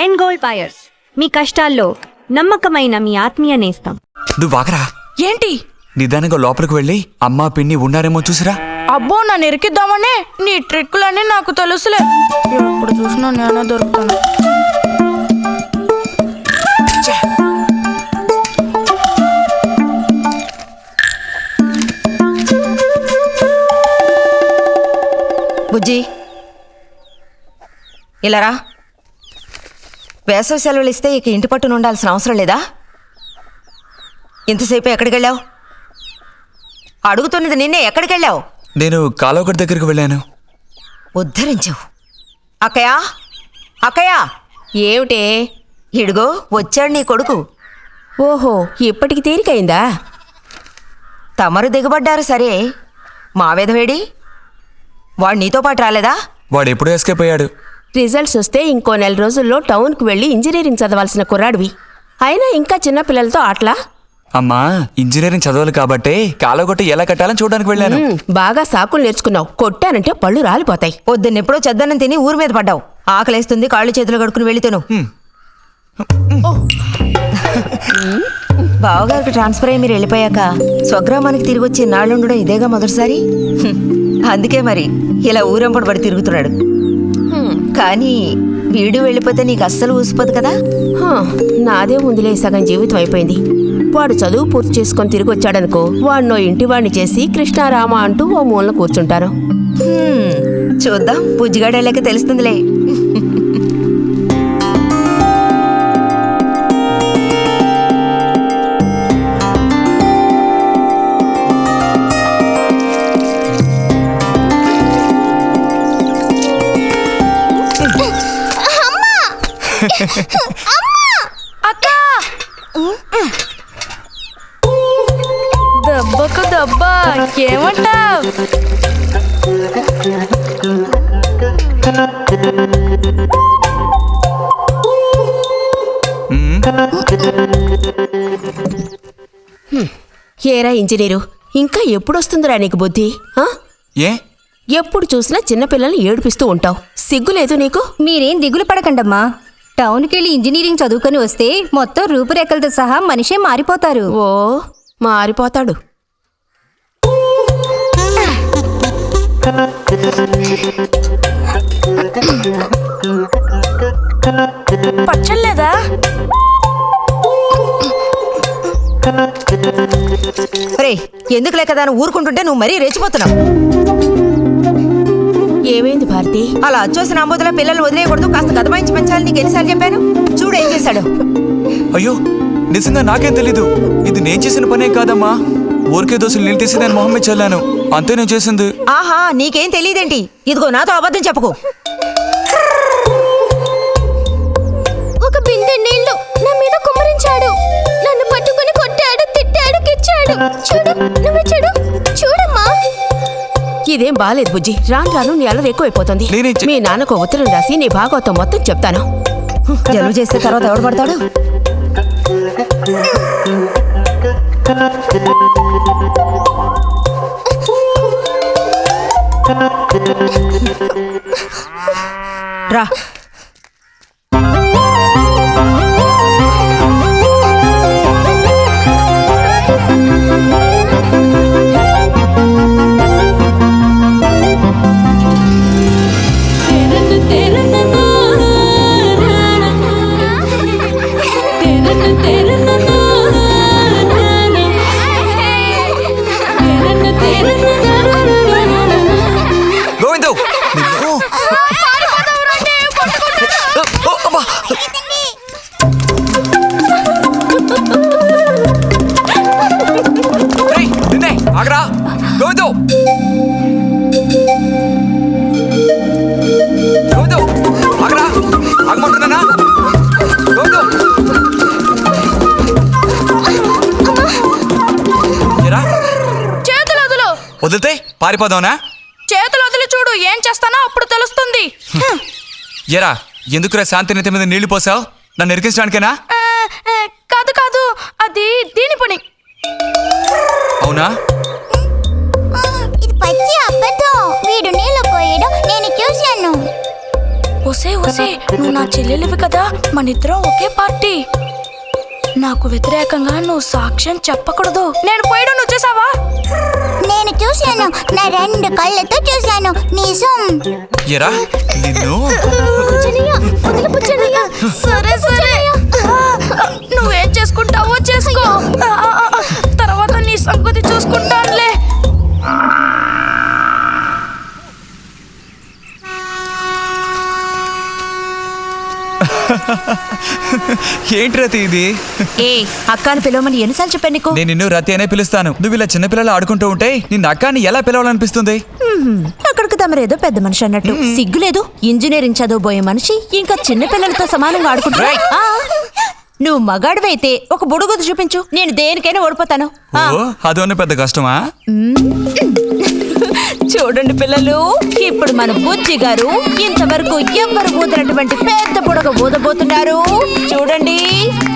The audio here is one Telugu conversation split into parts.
ఎండ్ గోల్డ్ బయర్స్, మీ కష్టాల్లో నమ్మకమైన మీ ఆత్మీయ నేస్తం. నువ్వు ఆగరా. ఏంటి? నిదానంగా లోపలికి వెళ్ళి అమ్మా పిన్ని ఉన్నారేమో చూసిరా. అబ్బో, నన్ను ఇరికిద్దామనే నీ ట్రిక్కులన్నీ నాకు తెలుసులే. ఎప్పుడు చూసినా నేనే దొరుకుతాను. బుజ్జి, ఇలారా. వేసవి సెలవులు ఇస్తే ఇక ఇంటి పట్టున ఉండాల్సిన అవసరం లేదా? ఇంతసేపు ఎక్కడికి వెళ్ళావు? అడుగుతున్నది నిన్నే. ఎక్కడికి వెళ్ళావు? నేను కాలువగడ్డ దగ్గరికి వెళ్ళాను. ఉద్ధరించావు. అక్కయ్యా, అక్కయ్యా. ఏమిటే? ఇడుగో వచ్చాడు నీ కొడుకు. ఓహో, ఇప్పటికి తేలికైందా? తమరు దిగబడ్డారు సరే, మా వెధవేడి వాడు నీతో పాటు రాలేదా? వాడు ఎప్పుడూ ఎస్కేప్ అయ్యాడు. రిజల్ట్స్ వస్తే ఇంకో 4 రోజుల్లో టౌన్కి వెళ్ళి ఇంజనీరింగ్ చదవాల్సిన కుర్రాడివి. అయినా ఇంకా చిన్న పిల్లలతో ఆటలా? అమ్మా, ఇంజనీరింగ్ చదవాలి కాబట్టే కాలువగట్ట ఎలా కట్టాలని చూడడానికి వెళ్ళాను. బాగా సాకులు నేర్చుకున్నావు. కొట్టానంటే పళ్ళు రాలిపోతాయి. పొద్దున్నెప్పుడో చెద్దన్నం తిని ఊరి మీద పడ్డావు. ఆకలేస్తుంది, కాళ్ళు చేతులు కడుక్కుని వెళితేను. బావగారికి ట్రాన్స్ఫర్ అయ్యి మీరు వెళ్ళిపోయాక స్వగ్రామానికి తిరిగి వచ్చి నాళ్ళుండడం ఇదేగా మొదటిసారి. అందుకే మరి ఇలా ఊరంపడి పడి తిరుగుతున్నాడు. కానీ వీడు వెళ్ళిపోతే నీకు అస్సలు ఊసిపోదు కదా. నాదే ముందులే సగం జీవితం అయిపోయింది. వాడు చదువు పూర్తి చేసుకొని తిరిగి వచ్చాడనుకో, వాడినో ఇంటి వాడిని చేసి కృష్ణారామ అంటూ ఓ మూలన కూర్చుంటారు. చూద్దాం, పుజ్జిగాడు వెళ్ళాక తెలుస్తుందిలే. దెబ్బకు దెబ్బ ఏమంటావ్? ఏరా ఇంజనీరు, ఇంకా ఎప్పుడొస్తుందిరా నీకు బుద్ధి? ఏ? ఎప్పుడు చూసినా చిన్నపిల్లల్ని ఏడిపిస్తూ ఉంటావు. సిగ్గులేదు నీకు? మీరేం దిగులు పడకండమ్మా. టౌన్కి వెళ్ళి ఇంజనీరింగ్ చదువుకొని వస్తే మొత్తం రూపురేఖలతో సహా మనిషే మారిపోతారు. ఓ, మారిపోతాడు. పచ్చలేదా? ఎందుకు లేక దాన్ని ఊరుకుంటుంటే నువ్వు మరీ రెచ్చిపోతున్నావు. ఏమైంది భారతి? అలా అచ్చోసిన ఆంబోతుల పిల్లలు వదిలేయకూడదు, కాస్త గదమాయించి పెంచాలని నీకు ఎన్నిసార్లు చెప్పాను. చూడు ఏం చేశాడు. అయ్యో, నిజంగా నాకేం తెలీదు. ఇది నేను చేసిన పనే కాదమ్మా. ఊరికే దోశలు నీళ్ళు తీసి నేను మొహం మీద చల్లాను, అంతే నేను చేసింది. ఆహా, నీకేం తెలియదేంటి? ఇదిగో నాతో అబద్ధం చెప్పకు. ఒక బిందె నీళ్లు నా మీద కుమ్మరించాడు. నన్ను పట్టుకుని కొట్టాడు, తిట్టాడు, కిచ్చాడు. చూడు, నువ్వు చూడు, చూడమ్మా. ఇదేం బాలేదు బుజ్జి. రాను రాను నీ అల్లరి ఎక్కువైపోతుంది. మీ నాన్నకు ఉత్తరం రాసి నీ భాగవతం మొత్తం చెప్తాను. జలుబు చేస్తే తర్వాత ఎవడు పడతాడు? రా. ఆగరా గోవిందు, గోవిందు ఆగరా, ఆగమంటున్నానా? గోవిందు, చేతులు వదులు. వదిలితే పారిపోదావునా? చేతులు వదిలి చూడు, ఏం చేస్తానో అప్పుడు తెలుస్తుంది. ఎరా, ఎందుకురా శాంతి నెత్తి మీద నీళ్లు పోసావు? నన్ను ఎరికించడానికేనా? కాదు కాదు, అది దీని పని. అవునా? ఇది పచ్చి అబద్ధం. వీడు నీళ్ళు పోయడం నేను చూశాను. ఒసే ఒసే, నువ్వు నా చెల్లెలివి కదా, మన ఇద్దరం ఒకే పార్టీ. నాకు వ్యతిరేకంగా నువ్వు సాక్ష్యం చెప్పకూడదు. నేను పోయడం నువ్వు చూసావా? నేను చూశాను, నా 2 కళ్ళతో చూశాను. నిజం. ఎరా నిన్ను సరే సరే, నువ్వేం చేసుకుంటావో చేసుకో. తర్వాత నీ సంగతి చూసుకుంటానులే. ఏంటి రతి ఇది? ఏ అక్కాని పిలవమని ఎన్నిసార్లు చెప్పాను నీకు? నేను నిన్ను రతి అనే పిలుస్తాను. నువ్వు ఇలా చిన్నపిల్లలు ఆడుకుంటూ ఉంటే నిన్ను అక్కాని ఎలా పిలవాలనిపిస్తుంది? అక్కడికి తమరేదో పెద్ద మనిషి అన్నట్టు. సిగ్గులేదు? ఇంజనీరింగ్ చదవబోయే మనిషి ఇంకా చిన్న పిల్లలతో సమానంగా ఆడుకుంటా. నువ్వు మగాడివైతే ఒక బుడుగుద్దు చూపించు, నేను దేనికైనా ఓడిపోతాను. ఓ అదోనే పెద్ద కష్టమా? చూడండి పిల్లలు, ఇప్పుడు మన బుజ్జి గారు ఇంతవరకు ఎవ్వరు ఊదినటువంటి పెద్ద బుడగ ఊదబోతున్నారు. చూడండి,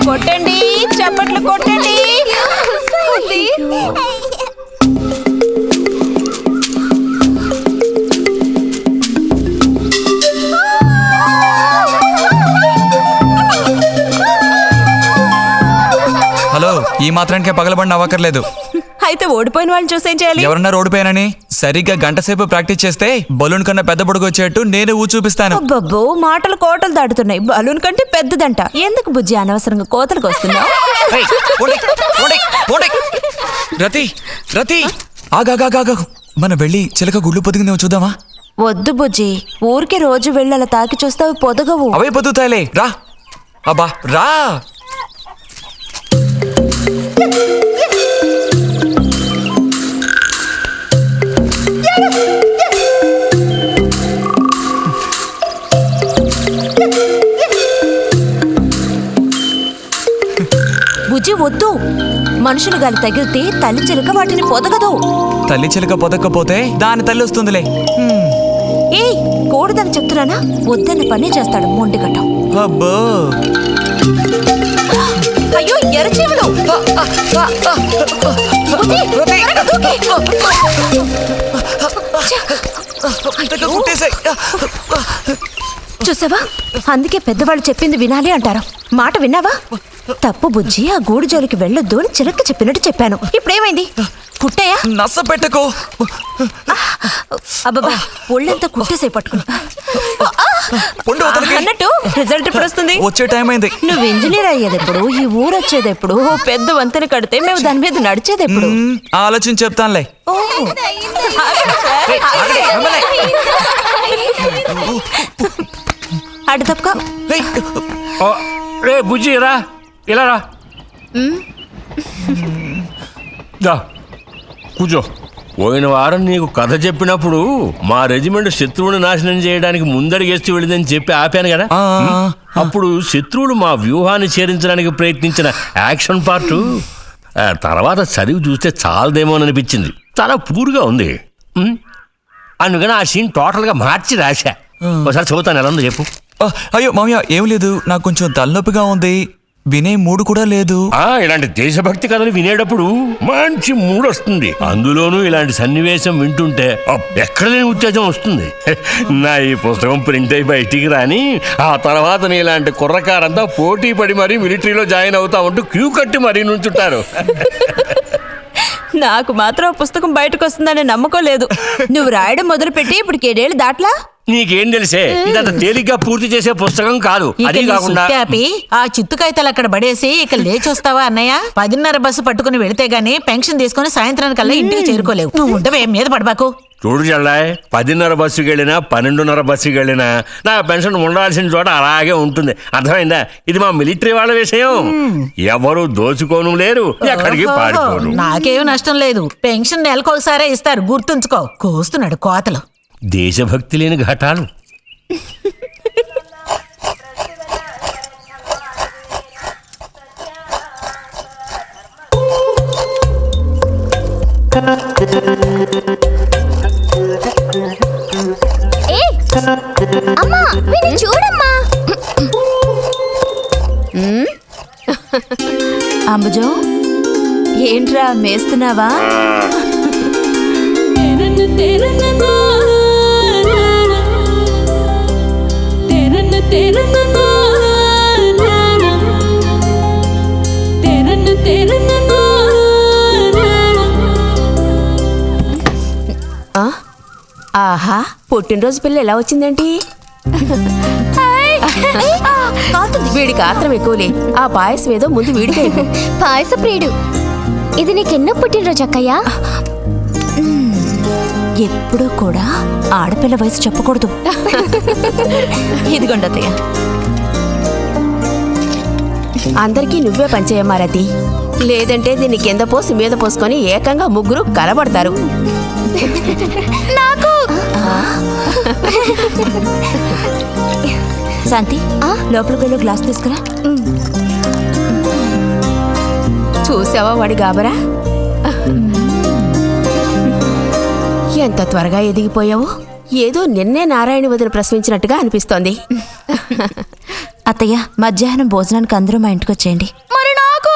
కొట్టండి, చప్పట్లు కొట్టండి. హలో, ఈ మాత్రానికే పగలబడిన అవ్వకర్లేదు. అయితే ఓడిపోయిన వాళ్ళని చూసేం చేయాలి? ఎవరన్నా ఓడిపోయానని సరిగ్గా గంట సేపు ప్రాక్టీస్ చేస్తే బలూన్ కన్నా పెద్ద బుడుగు వచ్చేట్టు నేనే ఊ చూపిస్తాను. అబ్బబ్బో, మాటలు కోటలు దాటుతున్నాయి. బలూన్ కంటే పెద్దదంట. ఎందుకు బుజ్జి అనవసరంగా కోతలకు వస్తున్నావు? ఏయ్, పోండి, పోండి, పోండి. రతి రతి ఆగాగాగా, మనం వెళ్ళి చిలక గుళ్ళు పొదిగిందేమో చూద్దామా? వద్దు బుజ్జి, ఊరికి రోజు వెళ్ళి అలా తాకి చూస్తావు, పొదగవు. అవే పొద్దుతాయిలే, రా. అబ్బా రా. బుజ్జి వద్దు, మనుషులు గాలి తగిలితే తల్లి చిలుక వాటిని పొదగదు. తల్లి చిలక పొదక్కపోతే దాని తల్లి వస్తుందిలే. ఏయ్, కూడదని చెప్తున్నానా? వద్దన్న పని చేస్తాడు మొండిగట్టం. అబ్బో, అయ్యో ఎర్రచీమలు! బుజ్జి, త్వరగా దూకి. కుట్టేసాయి. చూసావా, అందుకే పెద్దవాళ్ళు చెప్పింది వినాలి అంటారు. మాట విన్నావా? తప్పు బుజ్జి, ఆ గూడు జోలికి వెళ్ళొద్దు అని చిలక చెప్పినట్టు చెప్పాను. ఇప్పుడేమైంది? కుట్టాయా? నచ్చ పెట్టుకో. అబ్బబ్బా, ఒళ్ళంతా కుట్టేసే పట్టుకుని పొండు అవతలకి. అన్నట్టు రిజల్ట్ ఇప్పుడు వస్తుంది. వచ్చే టైం అయింది. నువ్వు ఇంజనీర్ అయ్యేదెప్పుడు? ఈ ఊరు వచ్చేదెప్పుడు? ఓ పెద్ద వంతెన కడితే మేము దాని మీద నడిచేదెప్పుడు? ఆలోచించి చెప్తానులే. అటు తప్పక. రే బుజ్జి, రా, ఇలా రా. దా, కూర్చో. పోయిన వారం నీకు కథ చెప్పినప్పుడు మా రెజిమెంట్ శత్రువుని నాశనం చేయడానికి ముందడిగేస్తూ వెళ్ళిందని చెప్పి ఆపాను కదా. అప్పుడు శత్రువులు మా వ్యూహాన్ని చేరించడానికి ప్రయత్నించిన యాక్షన్ పార్ట్ తర్వాత చదివి చూస్తే చాలదేమోననిపించింది. చాలా పూర్గా ఉంది. అందుకని ఆ సీన్ టోటల్గా మార్చి రాశా. ఒకసారి చదువుతాను, ఎలా ఉందో చెప్పు. అయ్యో మామయ్య, ఏం లేదు, నాకు కొంచెం తలనొప్పిగా ఉంది. వినే మూడు కూడా లేదు. ఇలాంటి దేశభక్తి కథలు వినేటప్పుడు మంచి మూడ్ వస్తుంది. అందులోనూ ఇలాంటి సన్నివేశం వింటుంటే ఎక్కడ లేని ఉత్తేజం వస్తుంది. నా ఈ పుస్తకం ప్రింట్ అయి బయటికి రాని ఆ తర్వాత నీ ఇలాంటి కుర్రకారంతా పోటీ పడి మరీ మిలిటరీలో జాయిన్ అవుతా ఉంటూ క్యూ కట్టి మరీ నుంచుంటారు. నాకు మాత్రం ఆ పుస్తకం బయటకు వస్తుందనే నమ్మకం లేదు. నువ్వు రాయడం మొదలుపెట్టి ఇప్పుడు 7 ఏళ్ళు దాట్లా. నీకేం తెలిసే, ఇదంత తేలిగ్గా పూర్తి చేసే పుస్తకం కాదు. అది కాకుండా ఆ చిత్తుకాయతలు అక్కడ పడేసి ఇక లేచొస్తావా అన్నయ్య? 10:30 బస్సు పట్టుకుని వెళితే గానీ పెన్షన్ తీసుకుని సాయంత్రానికల్లా ఇంటికి చేరుకోలేవు. నువ్వు ఉండవే, మీద పడబాకు. చూడు చెల్లాయ్, 10:30 బస్సుకి వెళ్ళినా 12:30 బస్సుకి వెళ్ళినా నా పెన్షన్ ఉండాల్సిన చోట అలాగే ఉంటుంది. అర్థమైందా? ఇది మా మిలిటరీ వాళ్ళ విషయం. ఎవరు దోచుకోను లేరు, ఎక్కడికి పారిపోరు. నాకేం నష్టం లేదు. పెన్షన్ నెలకొకసారే ఇస్తారు, గుర్తుంచుకో. కోస్తున్నాడు కోతలు. దేశభక్తి లేని ఘటాలు. అమ్మా, వీడిని చూడమ్మా. అంబుజం, ఏంట్రా మేస్తున్నావా? ఆ? ఆహా, పుట్టినరోజు పిల్ల ఎలా వచ్చిందేంటి? వీడికి ఆత్రం ఎక్కువలే. ఆ పాయసం ఏదో ముందు వీడికి పాయస ప్రియుడు. ఇది నీకెన్నో పుట్టినరోజు అక్కయ్యా? ఎప్పుడూ కూడా ఆడపిల్ల వయసు చెప్పకూడదు. ఇదిగోండి అత్తయ్య. అందరికీ నువ్వే పంచేయమారతి, లేదంటే దీన్ని కింద పోసి మీద పోసుకొని ఏకంగా ముగ్గురు కలబడతారు. నాకు శాంతి, లోపలికి వెళ్ళి గ్లాస్ తీసుకురా. చూసావా వాడి గాబరా? ఎంత త్వరగా ఎదిగిపోయావు. ఏదో నిన్నే నారాయణ వదిన ప్రశ్నించినట్టుగా అనిపిస్తోంది. అత్తయ్య, మధ్యాహ్నం భోజనానికి అందరూ మా ఇంటికి వచ్చేయండి. మరి నాకు?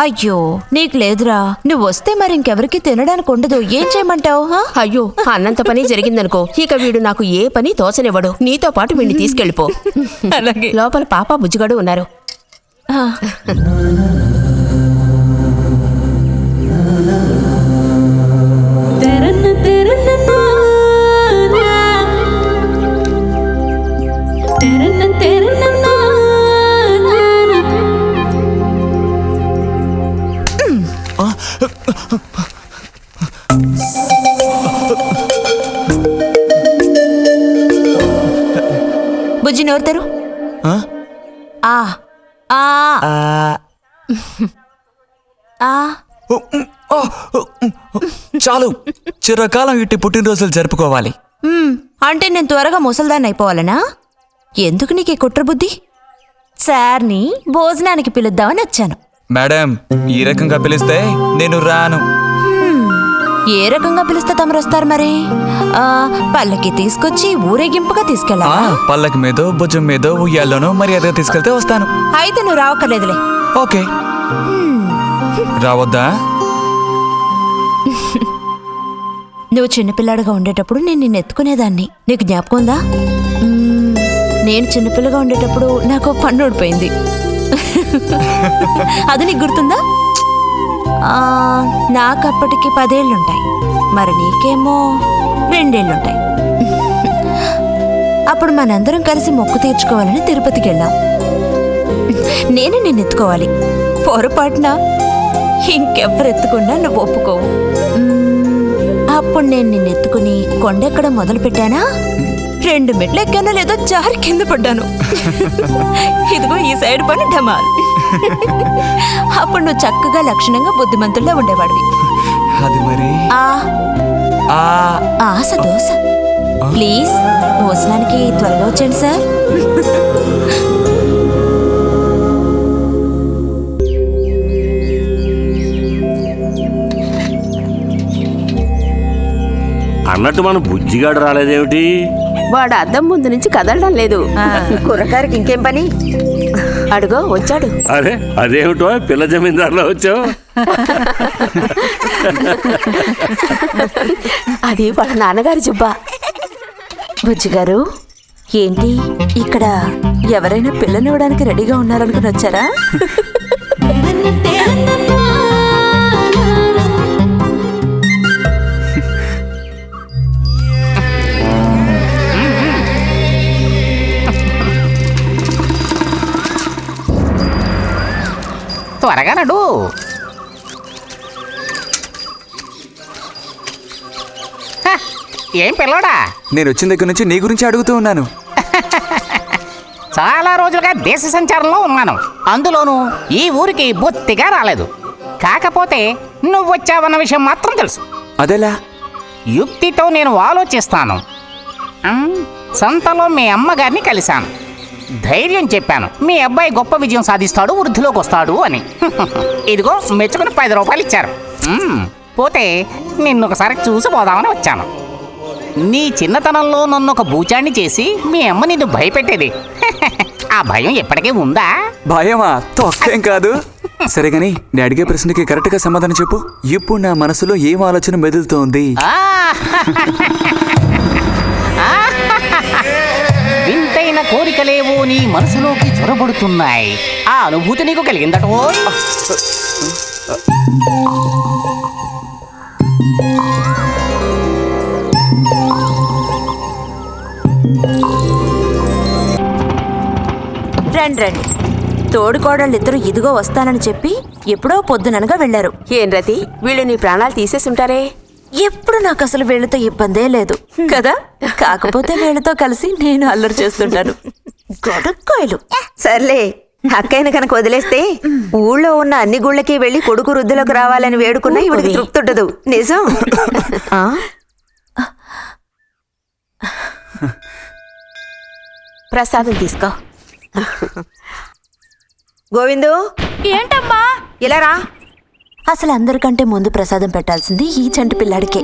అయ్యో, నీకు లేదురా. నువ్వు వస్తే మరి ఇంకెవరికి తినడానికి ఉండదు. ఏం చేయమంటావు? అయ్యో, అన్నంత పని జరిగిందనుకో, ఇక వీడు నాకు ఏ పని తోచనివ్వడు. నీతో పాటు వీడిని తీసుకెళ్ళిపో. అలాగే. లోపల పాప బుజ్జిగాడు ఉన్నారు. బుజ్జి నోరుతారు. ఆ? ఆ ఆ ఆ చాలు, చిరకాలం ఇట్టి పుట్టినరోజులు జరుపుకోవాలి. అంటే నేను త్వరగా ముసల్దాన్ని అయిపోవాలనా? ఎందుకు నీకు ఈ కుట్ర బుద్ధి? సార్ని భోజనానికి పిలుద్దామని వచ్చాను. మేడం, ఈ రకంగా పిలిస్తే నేను రాను. ఏ రకంగా పిలిస్తే తమరు వస్తారు మరి? పల్లకి తీసుకొచ్చి ఊరేగింపుగా తీసుకెళ్ళా? పల్లకి మీదో భుజం మీదో ఉయ్యాల్లోనో మర్యాదగా తీసుకెళ్తే వస్తాను. అయితే నువ్వు రావక్కర్లేదులే. ఓకే. రావద్దా? నువ్వు చిన్నపిల్లాడిగా ఉండేటప్పుడు నేను నిన్ను ఎత్తుకునేదాన్ని. నీకు జ్ఞాపకం ఉందా? నేను చిన్నపిల్లగా ఉండేటప్పుడు నాకు పన్ను ఊడిపోయింది. అది నీకు గుర్తుందా? నాకప్పటికి 10 ఏళ్ళుంటాయి. మరి నీకేమో 2 ఏళ్ళుంటాయి. అప్పుడు మనందరం కలిసి మొక్కు తీర్చుకోవాలని తిరుపతికి వెళ్ళాం. నేనే నిన్ను ఎత్తుకోవాలి. పొరపాటున ఇంకెవ్వరు ఎత్తుకున్నా నువ్వు ఒప్పుకోవు. అప్పుడు నేను నిన్ను ఎత్తుకుని కొండెక్కడం మొదలు పెట్టానా, 2 మెట్లు ఎక్కానో లేదో జారి కింద పడ్డాను. ఇదిగో ఈ సైడ్ పని ఢమాల్. అప్పుడు నువ్వు చక్కగా లక్షణంగా బుద్ధిమంతుల్లో ఉండేవాడివి. అది మరి ఆశ దోశ. ప్లీజ్ భోజనానికి త్వరగా వచ్చేయండి సార్. అన్నట్టు మన బుజ్జిగాడు రాలేదేమిటి? వాడు అద్దం ముందు నుంచి కదలడం లేదు. కుర్రకారికి ఇంకేం పని? అడుగో వచ్చాడు. అరే, అదేమిటో పిల్ల జమీందారులో వచ్చావు? అది వాళ్ళ నాన్నగారి జుబ్బా. బుజ్జిగారు, ఏంటి ఇక్కడ ఎవరైనా పిల్లనివ్వడానికి రెడీగా ఉన్నారనుకుని వచ్చారా? త్వరగా నడు. ఏం పిల్లోడా, నేను వచ్చిన దగ్గర నుంచి నీ గురించి అడుగుతూ ఉన్నాను. చాలా రోజులుగా దేశ సంచారంలో ఉన్నాను. అందులోనూ ఈ ఊరికి బొత్తిగా రాలేదు. కాకపోతే నువ్వు వచ్చావన్న విషయం మాత్రం తెలుసు. అదెలా? యుక్తితో నేను ఆలోచిస్తాను. సంతలో మీ అమ్మగారిని కలిశాను. ధైర్యం చెప్పాను, మీ అబ్బాయి గొప్ప విజయం సాధిస్తాడు, వృద్ధిలోకి వస్తాడు అని. ఇదిగో మెచ్చుకుని 10 రూపాయలు ఇచ్చారు. పోతే నిన్ను ఒకసారి చూసి పోదామని వచ్చాను. నీ చిన్నతనంలో నన్ను ఒక బూచాన్ని చేసి మీ అమ్మ నిన్ను భయపెట్టేది. ఆ భయం ఎప్పటికీ ఉందా? భయమా? తొక్కేం కాదు. సరే గాని నేను అడిగే ప్రశ్నకి కరెక్ట్ గా సమాధానం చెప్పు. ఇప్పుడు నా మనసులో ఏం ఆలోచన మెదులుతోంది? వింతైన తీరని కోరికలేవో నీ మనసులోకి చొరబడుతున్నాయి. ఆ అనుభూతి నీకు కలిగిందటో? రండి రండి. తోడుకోడళ్ళిద్దరూ ఇదిగో వస్తానని చెప్పి ఎప్పుడో పొద్దుననగా వెళ్లారు. ఏం రతి, వీళ్ళు నీ ప్రాణాలు తీసేసి ఉంటారే. ఎప్పుడు నాకు అసలు వీళ్ళతో ఇబ్బందే లేదు కదా. కాకపోతే వీళ్ళతో కలిసి నేను అల్లరి చేస్తుంటాను. గొడక్కాయలు. సర్లే, అక్కయ్యను కనుక వదిలేస్తే ఊళ్ళో ఉన్న అన్ని గుళ్ళకి వెళ్ళి కొడుకు వృద్ధిలోకి రావాలని వేడుకున్నా ఇవిడికి తృప్తి ఉండదు. నిజం. ఆ? ప్రసాదం తీసుకో. గోవిందు, ఏంటమ్మా ఇలా రా. అసలు అందరికంటే ముందు ప్రసాదం పెట్టాల్సింది ఈ చంటి పిల్లాడికే.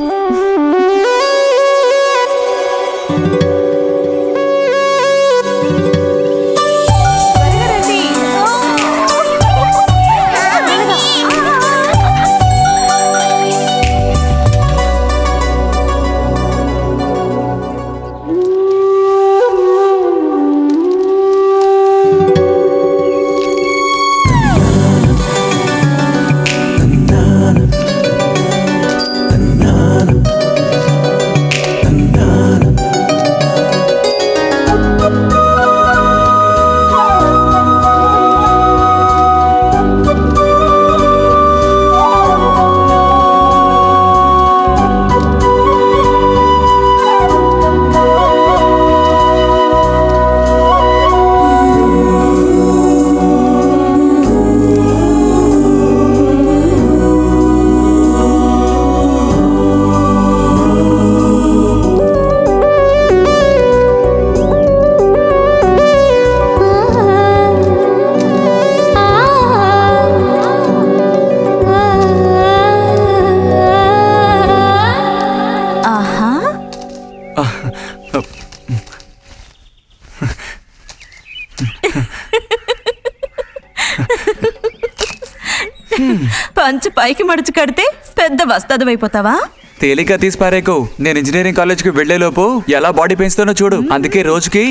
పంచు పైకి మడుచు కడితే పెద్ద వస్తాదమైపోతావా? తేలిక తీసి పారేకు. నేను ఇంజనీరింగ్ కాలేజ్కి వెళ్లేలోపు ఎలా బాడీ పెంచుతానో చూడు. అందుకే రోజుకి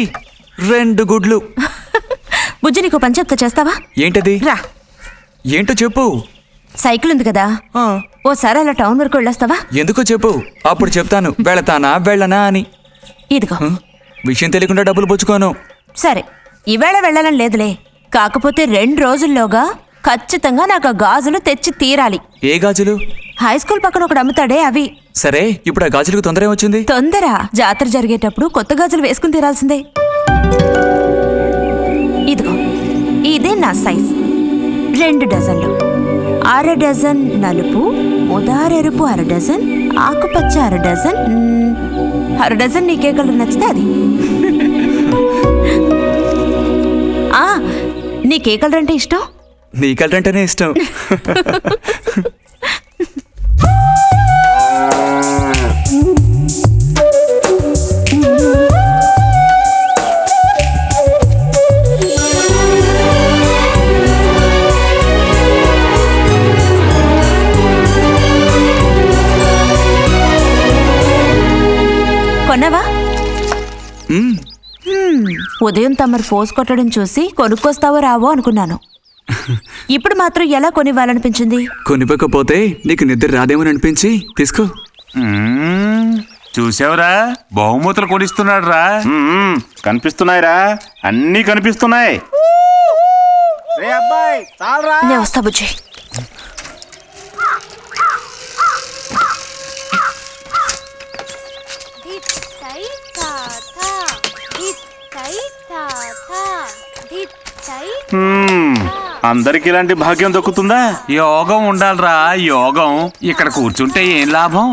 2 గుడ్లు. బుజ్జి, నీకు పని చెప్తా, చేస్తావా? ఏంటది? రా. ఏంటో చెప్పు. సైకిల్ ఉంది కదా, ఓసారి అలా టౌన్ వరకు వెళ్ళొస్తావా? ఎందుకో చెప్పు, అప్పుడు చెప్తాను వెళతానా వెళ్ళనా అని. ఇదిగో. విషయం తెలియకుండా డబ్బులు పుచ్చుకోను. సరే, ఈవేళ వెళ్ళాలని లేదులే. కాకపోతే 2 రోజుల్లోగా ఖచ్చితంగా నాకు ఆ గాజులు తెచ్చి తీరాలి. ఏ గాజులు? హై స్కూల్ పక్కన ఒకడు అమ్ముతాడే అవి. సరే, ఇప్పుడు ఆ గాజులకు తొందర ఏమొచ్చింది? తొందర జాతర జరిగేటప్పుడు కొత్త గాజులు వేసుకుని తీరాల్సిందే. ఇదిగో, ఇదే నా సైజ్. 2 డజన్లు. 1/2 డజన్ నలుపు, ఉదారెరుపు 1/2 డజన్, ఆకుపచ్చ 1/2 డజన్. 1/2 డజన్ నీకే కలర్ నచ్చితే అది. నీకే కలర్ అంటే ఇష్టం? నీ కలర్ అంటేనే ఇష్టం. కొన్నావా? ఉదయం తమరు ఫోర్స్ కొట్టడం చూసి కొనుక్కొస్తావో రావో అనుకున్నాను. ఇప్పుడు మాత్రం ఎలా కొనివ్వాలనిపించింది? కొనివ్వకపోతే నీకు నిద్ర రాదేమని అనిపించి తీసుకో. చూసావురా, బహుమతులు కొనిస్తున్నాడు రా. కనిపిస్తున్నాయిరా, అన్నీ కనిపిస్తున్నాయి. నేను వస్తా బుజ్జి. అందరికి ఇలాంటి భాగ్యం దొక్కుతుందా? యోగం ఉండాలిరా, యోగం. ఇక్కడ కూర్చుంటే ఏం లాభం?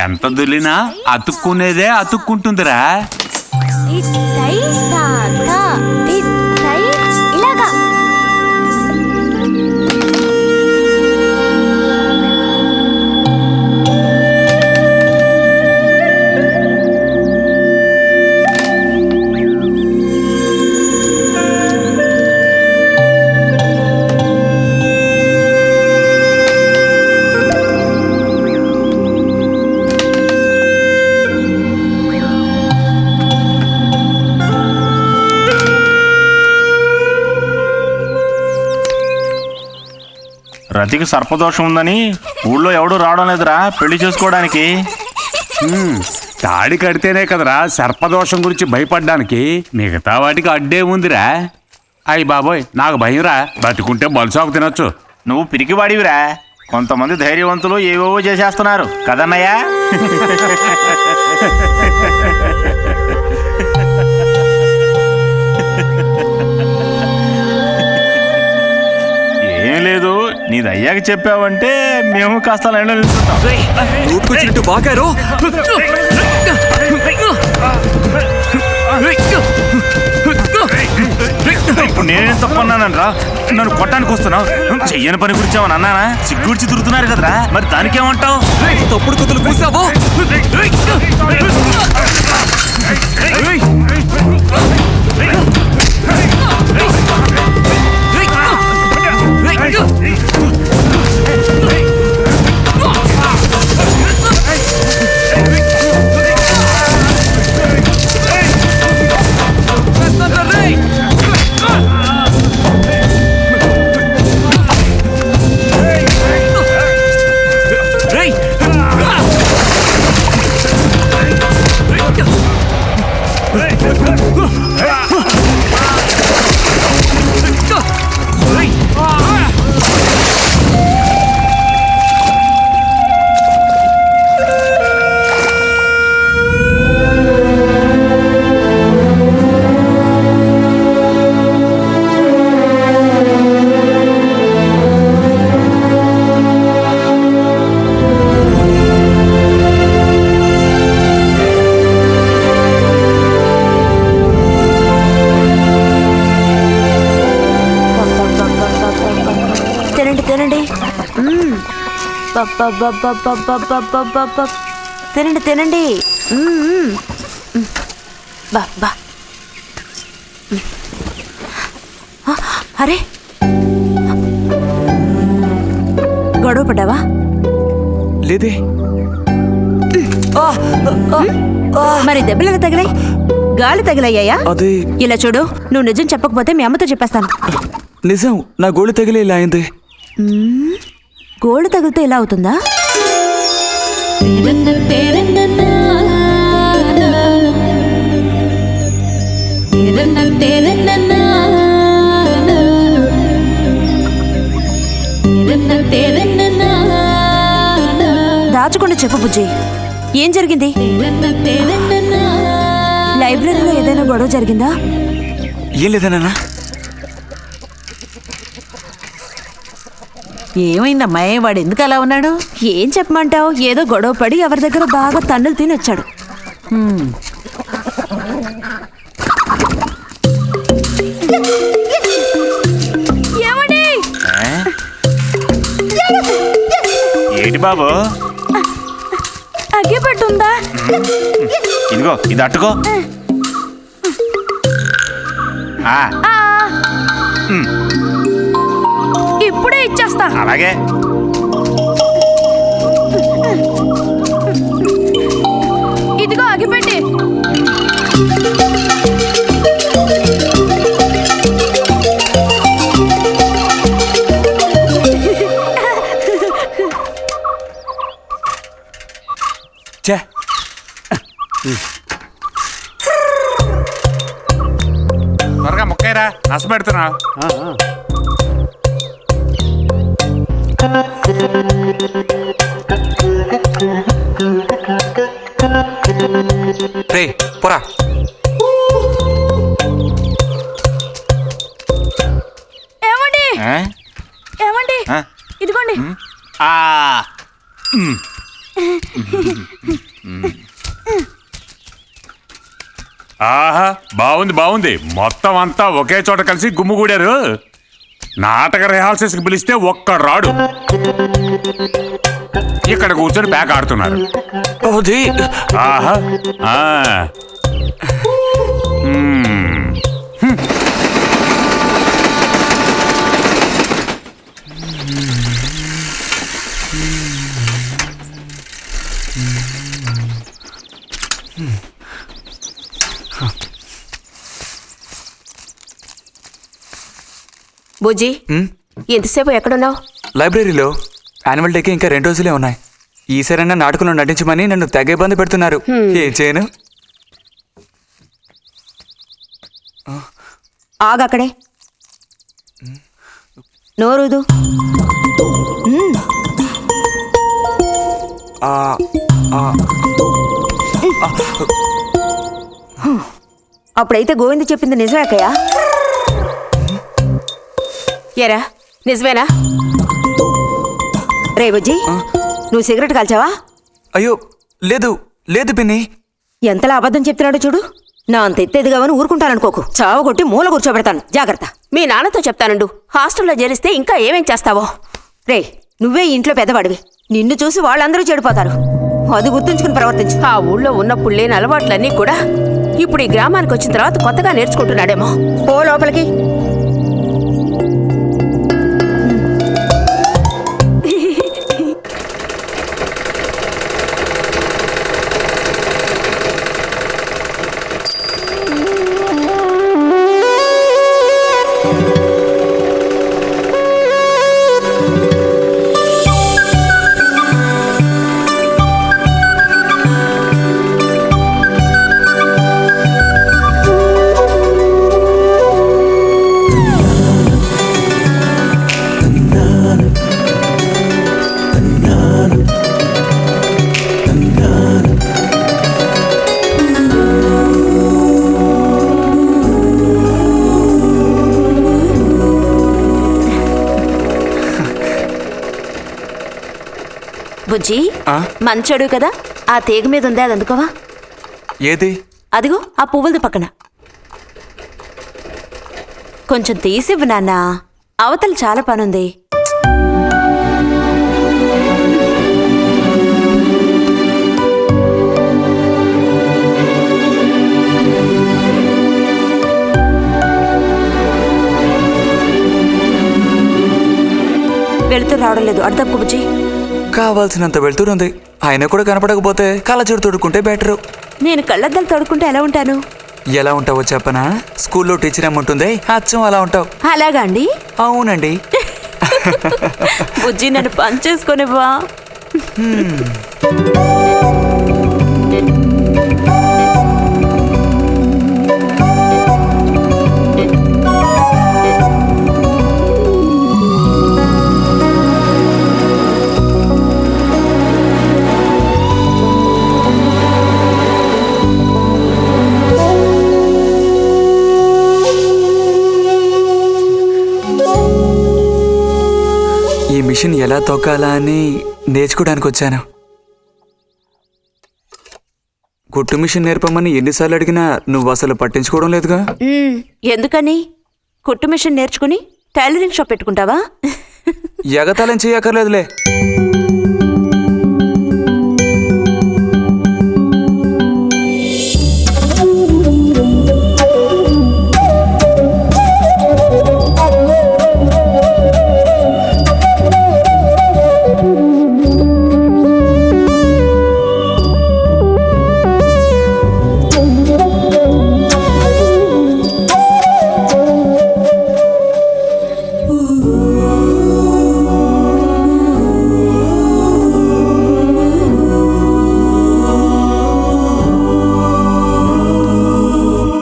ఎంత దులినా అతుక్కునేదే అతుక్కుంటుందిరా. ఇలాగా రతికి సర్పదోషం ఉందని ఊళ్ళో ఎవడూ రావడం లేదురా పెళ్లి చేసుకోవడానికి. తాడి కడితేనే కదరా సర్పదోషం గురించి భయపడ్డానికి, మిగతా వాటికి అడ్డే ఉందిరా. అయ్యి బాబోయ్, నాకు భయంరా, బతికుంటే బలుసాకు తినొచ్చు. నువ్వు పిరికివాడివిరా, కొంతమంది ధైర్యవంతులు ఏవేవో చేసేస్తున్నారు కదన్నయ్యా. ఏం లేదు, నీది అయ్యాక చెప్పావంటే మేము కాస్త లైన్లో నిలుచుంటాం. నోటుకొచ్చినట్టు బాగారు. ఇప్పుడు నేనేం తప్పన్నానరా, నన్ను కొట్టడానికి వస్తున్నావు? చెయ్యని పని గురించి ఏమని అన్నానా? సిగ్గుడిచి తిరుగుతున్నారు కదరా, మరి దానికేమంటావు? తప్పుడు కుతులు కూసావో. తినండి తినండి. బా అరే, గొడవ పడ్డావా? లేదే. మరి దెబ్బలు ఎలా తగిలాయి? గాలి తగిలయ్యాయా? అదే. ఇలా చూడు, నువ్వు నిజం చెప్పకపోతే మీ అమ్మతో చెప్పేస్తాను. నిజం, నా గోళ్ళు తగిలే ఇలా అయింది. గోళ్ళు తగిలితే ఇలా అవుతుందా? దాచకుండా చెప్పు బుజ్జి, ఏం జరిగింది? లైబ్రరీలో ఏదైనా గొడవ జరిగిందా? ఏం లేదన్నా. ఏమైందమ్మా, వాడు ఎందుకు అలా ఉన్నాడు? ఏం చెప్పమంటావు, ఏదో గొడవ పడి ఎవరి దగ్గర బాగా తన్నులు తిని వచ్చాడు. ఏంటి బాబు, అగ్గిపెట్టుందా? ఇదిగో ఇది అట్టుకో. ఇప్పుడే ఇచ్చేస్తా. అలాగే. ఇదిగో అగ్గిపెట్టి. త్వరగా ముక్కైరా, నష్టం పెడుతున్నా. రే పోరా. ఏమండి ఏమండి, ఇదిగోండి. ఆహా, బాగుంది బాగుంది. మొత్తం అంతా ఒకే చోట కలిసి గుమ్ముగూడారు. నాటక రిహార్సల్స్కి పిలిస్తే ఒక్కడు రాడు. ఇక్కడ కూర్చొని బ్యాగ్ ఆడుతున్నారు. ఆహా. బుజ్జి, ఎంతసేపు ఎక్కడున్నావు? లైబ్రరీలో. యాన్యువల్ డేకి ఇంకా 2 రోజులే ఉన్నాయి. ఈసారైనా నాటకంలో నటించమని నన్ను తెగ ఇబ్బంది పెడుతున్నారు. ఏం చేయను? ఆగక్కడే, నోరుదు. అప్పుడైతే గోవింద చెప్పింది నిజమే అక్కయ్యా? ఎరా నిజమేనా? రే బుజ్జి, నువ్వు సిగరెట్ కాల్చావా? అయ్యో లేదు లేదు పిన్ని. ఎంతలా అబద్ధం చెప్తున్నాడో చూడు. నా అంత ఎత్తేది కావని ఊరుకుంటాననుకోకు. చావగొట్టి మూల కూర్చోబెడతాను, జాగ్రత్త. మీ నాన్నతో చెప్తానుండు. హాస్టల్లో చేరిస్తే ఇంకా ఏమేం చేస్తావో. రే, నువ్వే ఇంట్లో పెద్దవాడివి. నిన్ను చూసి వాళ్ళందరూ చెడిపోతారు. అది గుర్తుంచుకుని ప్రవర్తించు. ఆ ఊళ్ళో ఉన్నప్పుడు లేని అలవాట్లన్నీ కూడా ఇప్పుడు ఈ గ్రామానికి వచ్చిన తర్వాత కొత్తగా నేర్చుకుంటున్నాడేమో. పో లోపలికి. బుజ్జి, మంచోడు కదా, ఆ తీగ మీద ఉంది, అది అందుకోవా? ఏది? అదిగో ఆ పువ్వులది పక్కన. కొంచెం తీసివ్వు నాన్న, అవతల చాలా పనుంది. వెళుతూ రావడం లేదు, అర్థం బుజ్జి. కావాల్సినంత వెళ్తురుంది. ఆయన కూడా కనపడకపోతే కళ్ళజోడు తొడుక్కుంటే బెటరు. నేను కళ్ళద్దాలు తొడుక్కుంటే ఎలా ఉంటాను? ఎలా ఉంటావో చెప్పనా? స్కూల్లో టీచర్ ఏముంటుంది, అచ్చం అలా ఉంటావు. అలాగా అండి? అవునండి. బుజ్జి, నన్ను పని చేసుకునివ్వా? ఈ మిషన్ ఎలా తొక్కాలా అని నేర్చుకోవడానికి వచ్చాను. కుట్టు మిషన్ నేర్పమని ఎన్నిసార్లు అడిగినా నువ్వు అసలు పట్టించుకోవడం లేదుగా. ఎందుకని? కుట్టు మిషన్ నేర్చుకుని టైలరింగ్ షాప్ పెట్టుకుంటావా? ఎగతాళం చేయక్కర్లేదులే.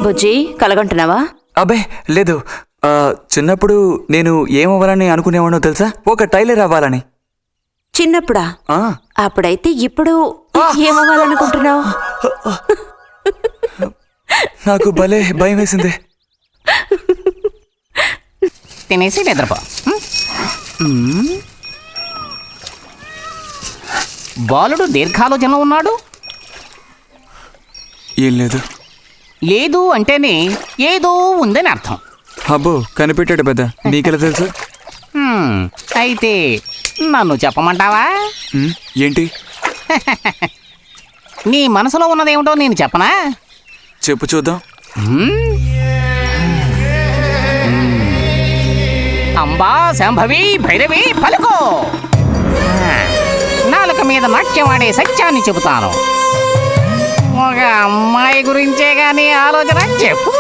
బుజ్జి, కలగంటున్నావా? అబ్బే లేదు. చిన్నప్పుడు నేను ఏమవ్వాలని అనుకునేవాడో తెలుసా? ఒక టైలర్ అవ్వాలని. చిన్నప్పుడా? అప్పుడైతే ఇప్పుడు ఏమవ్వాలనుకుంటున్నావు? నాకు భలే భయం వేసింది. తినేసి నిద్రపో. బాలుడు దీర్ఘాలోచనలో ఉన్నాడు. ఏం లేదు. లేదు అంటేనే ఏదో ఉందని అర్థం. అబ్బో, కనిపెట్టాడు పెద్ద. నీకెలా తెలుసు? అయితే నన్ను చెప్పమంటావా? ఏంటి? నీ మనసులో ఉన్నదేమిటో నేను చెప్పనా? చెప్పు చూద్దాం. అంబా శాంభవి భైరవి పలుకో. నాలుక మీద నాట్యం ఆడే సత్యాన్ని చెబుతాను. ఒక అమ్మాయి గురించే గానీ ఆలోచన చెప్పు.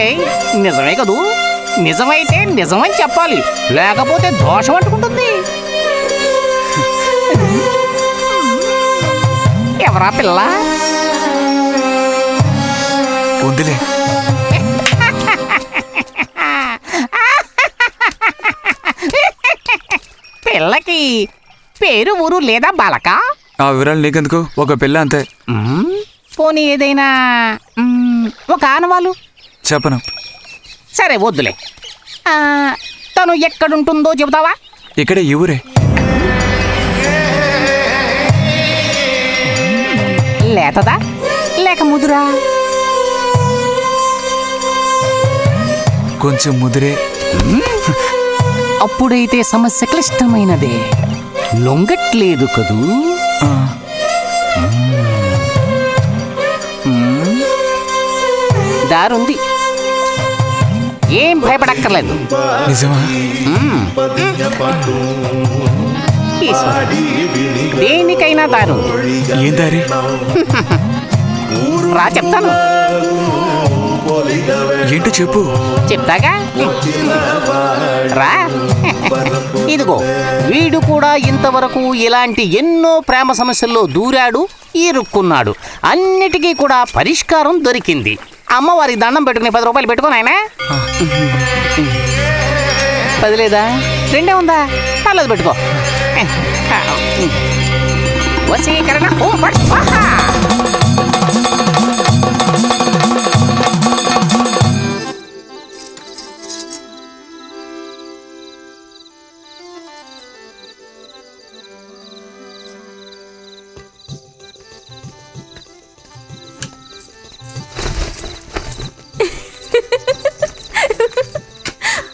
ఏయ్, నిజమే కదూ? నిజమైతే నిజమని చెప్పాలి, లేకపోతే దోషం అంటుకుంటుంది. ఎవరా పిల్ల? ఉందిలే. పిల్లకి పేరు ఊరు లేదా బాలక? ఆ వివరాలు నీకెందుకు, ఒక పిల్ల అంతే. పోనీ ఏదైనా ఒక ఆనవాలు? చెప్పను. సరే వద్దులే. తను ఎక్కడుంటుందో చెబుతావా? ఇక్కడే ఈ ఊరే. లేతదా లేక ముదురా? కొంచెం ముదిరే. అప్పుడైతే సమస్య క్లిష్టమైనదే. లొంగట్లేదు కదూ? దారుంది, ఏం భయపడక్కర్లేదు. నిజమా? దేనికైనా దారు. ఏం దారి? రా చెప్తాను. ఏంటో చెప్పు. చెప్తాగా రా. ఇదిగో, వీడు కూడా ఇంతవరకు ఇలాంటి ఎన్నో ప్రేమ సమస్యల్లో దూరాడు, ఇరుక్కున్నాడు. అన్నిటికీ కూడా పరిష్కారం దొరికింది. అమ్మవారి దండం పెట్టుకుని 10 రూపాయలు పెట్టుకో నాయనా. 10 లేదా? 2 ఉందా? పర్లేదు పెట్టుకో. వశీకరణ ఓం ఫట్ స్వాహా.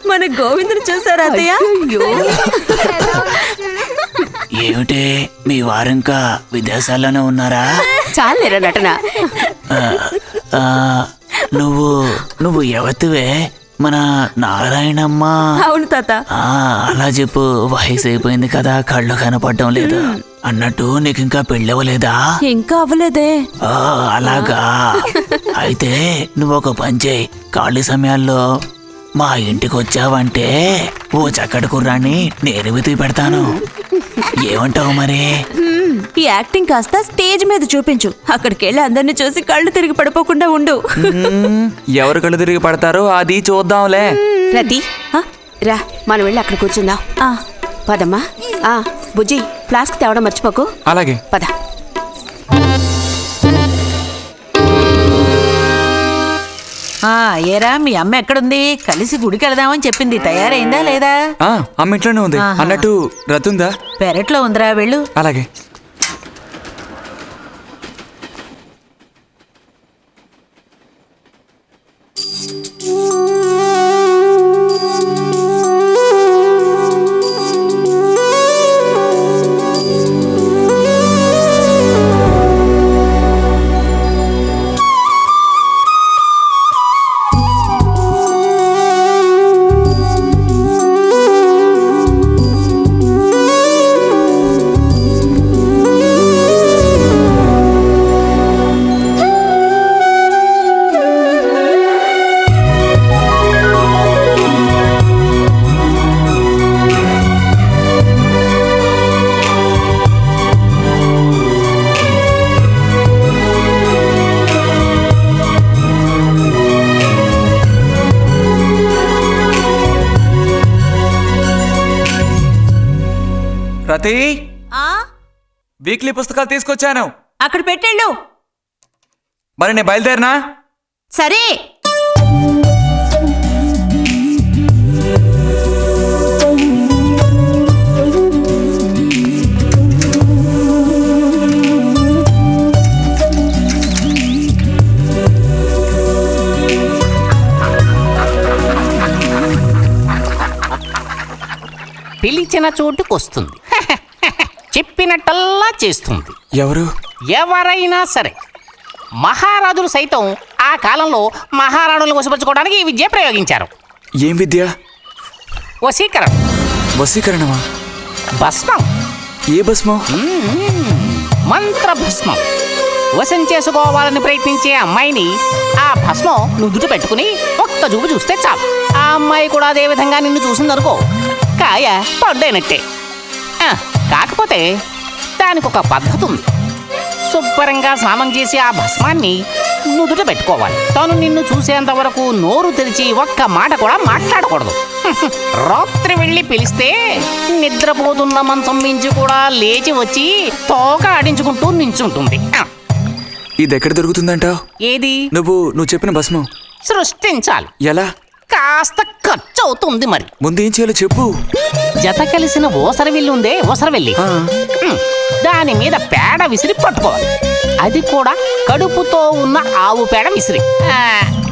మన గోవిందుని చూసారా అత్తయ్య? ఏమిటే మీ వారింకా విదేశాల్లోనే ఉన్నారా? చాలేరా నటన. నువ్వు ఎవతివే? మన నారాయణమ్మ. అవును తాత. అలా చెప్పు, వయసు అయిపోయింది కదా, కళ్ళు కనపడటం లేదు. అన్నట్టు నీకు ఇంకా పెళ్ళవలేదా? ఇంకా అవ్వలేదే. అలాగా. అయితే నువ్వు ఒక పని చేయి, ఖాళీ సమయాల్లో మా ఇంటికి వచ్చావంటే ఓ చక్కటి కుర్రాన్ని నేను వెతికి పెడతాను. ఏమంటావు మరి? ఈ యాక్టింగ్ కాస్త స్టేజ్ మీద చూపించు. అక్కడికి వెళ్ళి అందరిని చూసి కళ్ళు తిరిగి పడిపోకుండా ఉండు. ఎవరు కళ్ళు తిరిగి పడతారో అది చూద్దాంలే. రతి రా, మనం వెళ్ళి అక్కడ కూర్చుందాం. పదమ్మా. బుజ్జి, ఫ్లాస్క్ తేవడం మర్చిపోకు. అలాగే. పద. ఏరా, మీ అమ్మ ఎక్కడుంది? కలిసి గుడికి వెళదామని చెప్పింది, తయారైందా లేదా? అమ్మ ఇంట్లోనే ఉంది. అన్నట్టు రతుందా? పెరట్లో ఉందిరా, వెళ్ళు. అలాగే. రతి, వీక్లీ పుస్తకాలు తీసుకొచ్చాను. అక్కడ పెట్టేళ్ళు. మరి నేను బయలుదేరినా? సరే. పిలిచిన చోటుకొస్తుంది, చెప్పినట్టల్లా చేస్తుంది. ఎవరు? ఎవరైనా సరే. మహారాజులు సైతం ఆ కాలంలో మహారాణులను వశపరచుకోవడానికి ఈ విద్య ప్రయోగించారు. ఏం విద్య? వశీకరణ. వశీకరణమా? భస్మం. ఏ భస్మం? మంత్ర భస్మం. వశం చేసుకోవాలని ప్రయత్నించే అమ్మాయిని ఆ భస్మం నుదుట పెట్టుకుని ఒక్క చూపు చూస్తే చాలు. ఆ అమ్మాయి కూడా అదే విధంగా నిన్ను చూసిందనుకో, కాయ పడ్డైనట్టే. కాకపోతే దానికి ఒక పద్ధతి ఉంది. శుభ్రంగా స్నానం చేసి ఆ భస్మాన్ని నుదుట పెట్టుకోవాలి. తను నిన్ను చూసేంత వరకు నోరు తెరిచి ఒక్క మాట కూడా మాట్లాడకూడదు. రాత్రి వెళ్ళి పిలిస్తే నిద్రపోతున్న మంచం మించి కూడా లేచి వచ్చి తోక ఆడించుకుంటూ నించుంటుంది. ఇది ఎక్కడ దొరుకుతుందంటావు? ఏది? నువ్వు చెప్పిన భస్మం సృష్టించాలి. ఎలా? కాస్త ఖర్చు అవుతుంది. మరి ముందు ఏం చేయాలో చెప్పు. జత కలిసిన ఓసరవెల్లి ఉందే, ఓసరవెల్లి, దాని మీద పేడ విసిరి పట్టుకోవాలి. అది కూడా కడుపుతో ఉన్న ఆవు పేడ విసిరి.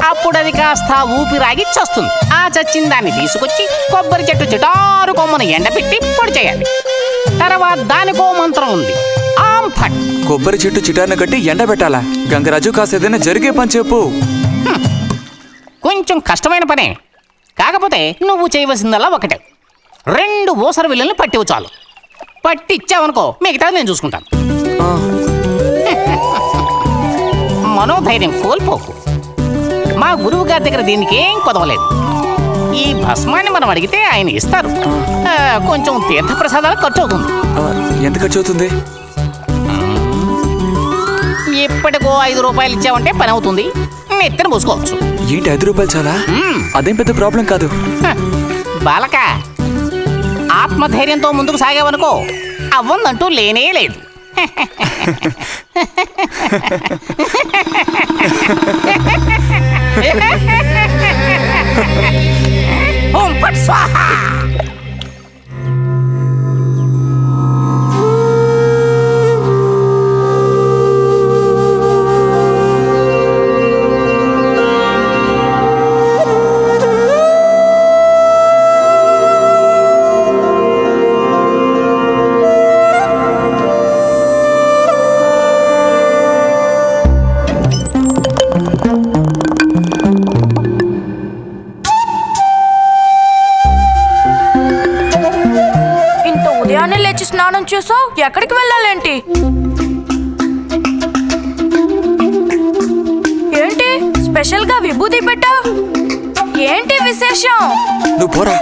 అప్పుడు అది కాస్త ఊపిరాగి చస్తుంది. ఆ చచ్చిన దాన్ని తీసుకొచ్చి కొబ్బరి చెట్టు చిటారు కొమ్మను ఎండబెట్టి పొడి చేయాలి. తర్వాత దానికో మంత్రం ఉంది, ఆం ఫట్. కొబ్బరి చెట్టు చిటాన్ని కట్టి ఎండబెట్టాలా? గంగరాజు కాసేదైనా జరిగే పని చెప్పు. కొంచెం కష్టమైన పనే, కాకపోతే నువ్వు చేయవలసిందల్లా ఒకటే, 2 ఊసరవెల్లుల్ని పట్టివు చాలు. పట్టిచ్చావనుకో మిగతాది నేను చూసుకుంటాను. మనోధైర్యం కోల్పోకు. మా గురువు గారి దగ్గర దీనికి ఏం కొదవలేదు. ఈ భస్మాన్ని మనం అడిగితే ఆయన ఇస్తారు. కొంచెం తీర్థప్రసాదాలు ఖర్చు అవుతుంది. ఎంత ఖర్చు అవుతుంది? ఇప్పటికో 5 రూపాయలు ఇచ్చావంటే పని అవుతుంది. నెత్తిన పోసుకోవచ్చు. ఏంటి 5 రూపాయలు చాలా? అదేం పెద్ద ప్రాబ్లం కాదు. బాలక, ఆత్మధైర్యంతో ముందుకు సాగావనుకో అవ్వందంటూ లేనే లేదు. ఓం ఫట్ స్వాహా. లేచి స్నానం చేసావు, ఎక్కడికి వెళ్ళాలేంటి? ఏంటి స్పెషల్ గా విభూతి పెట్టావు? ఏంటి విశేషం? నువ్వు పోరా.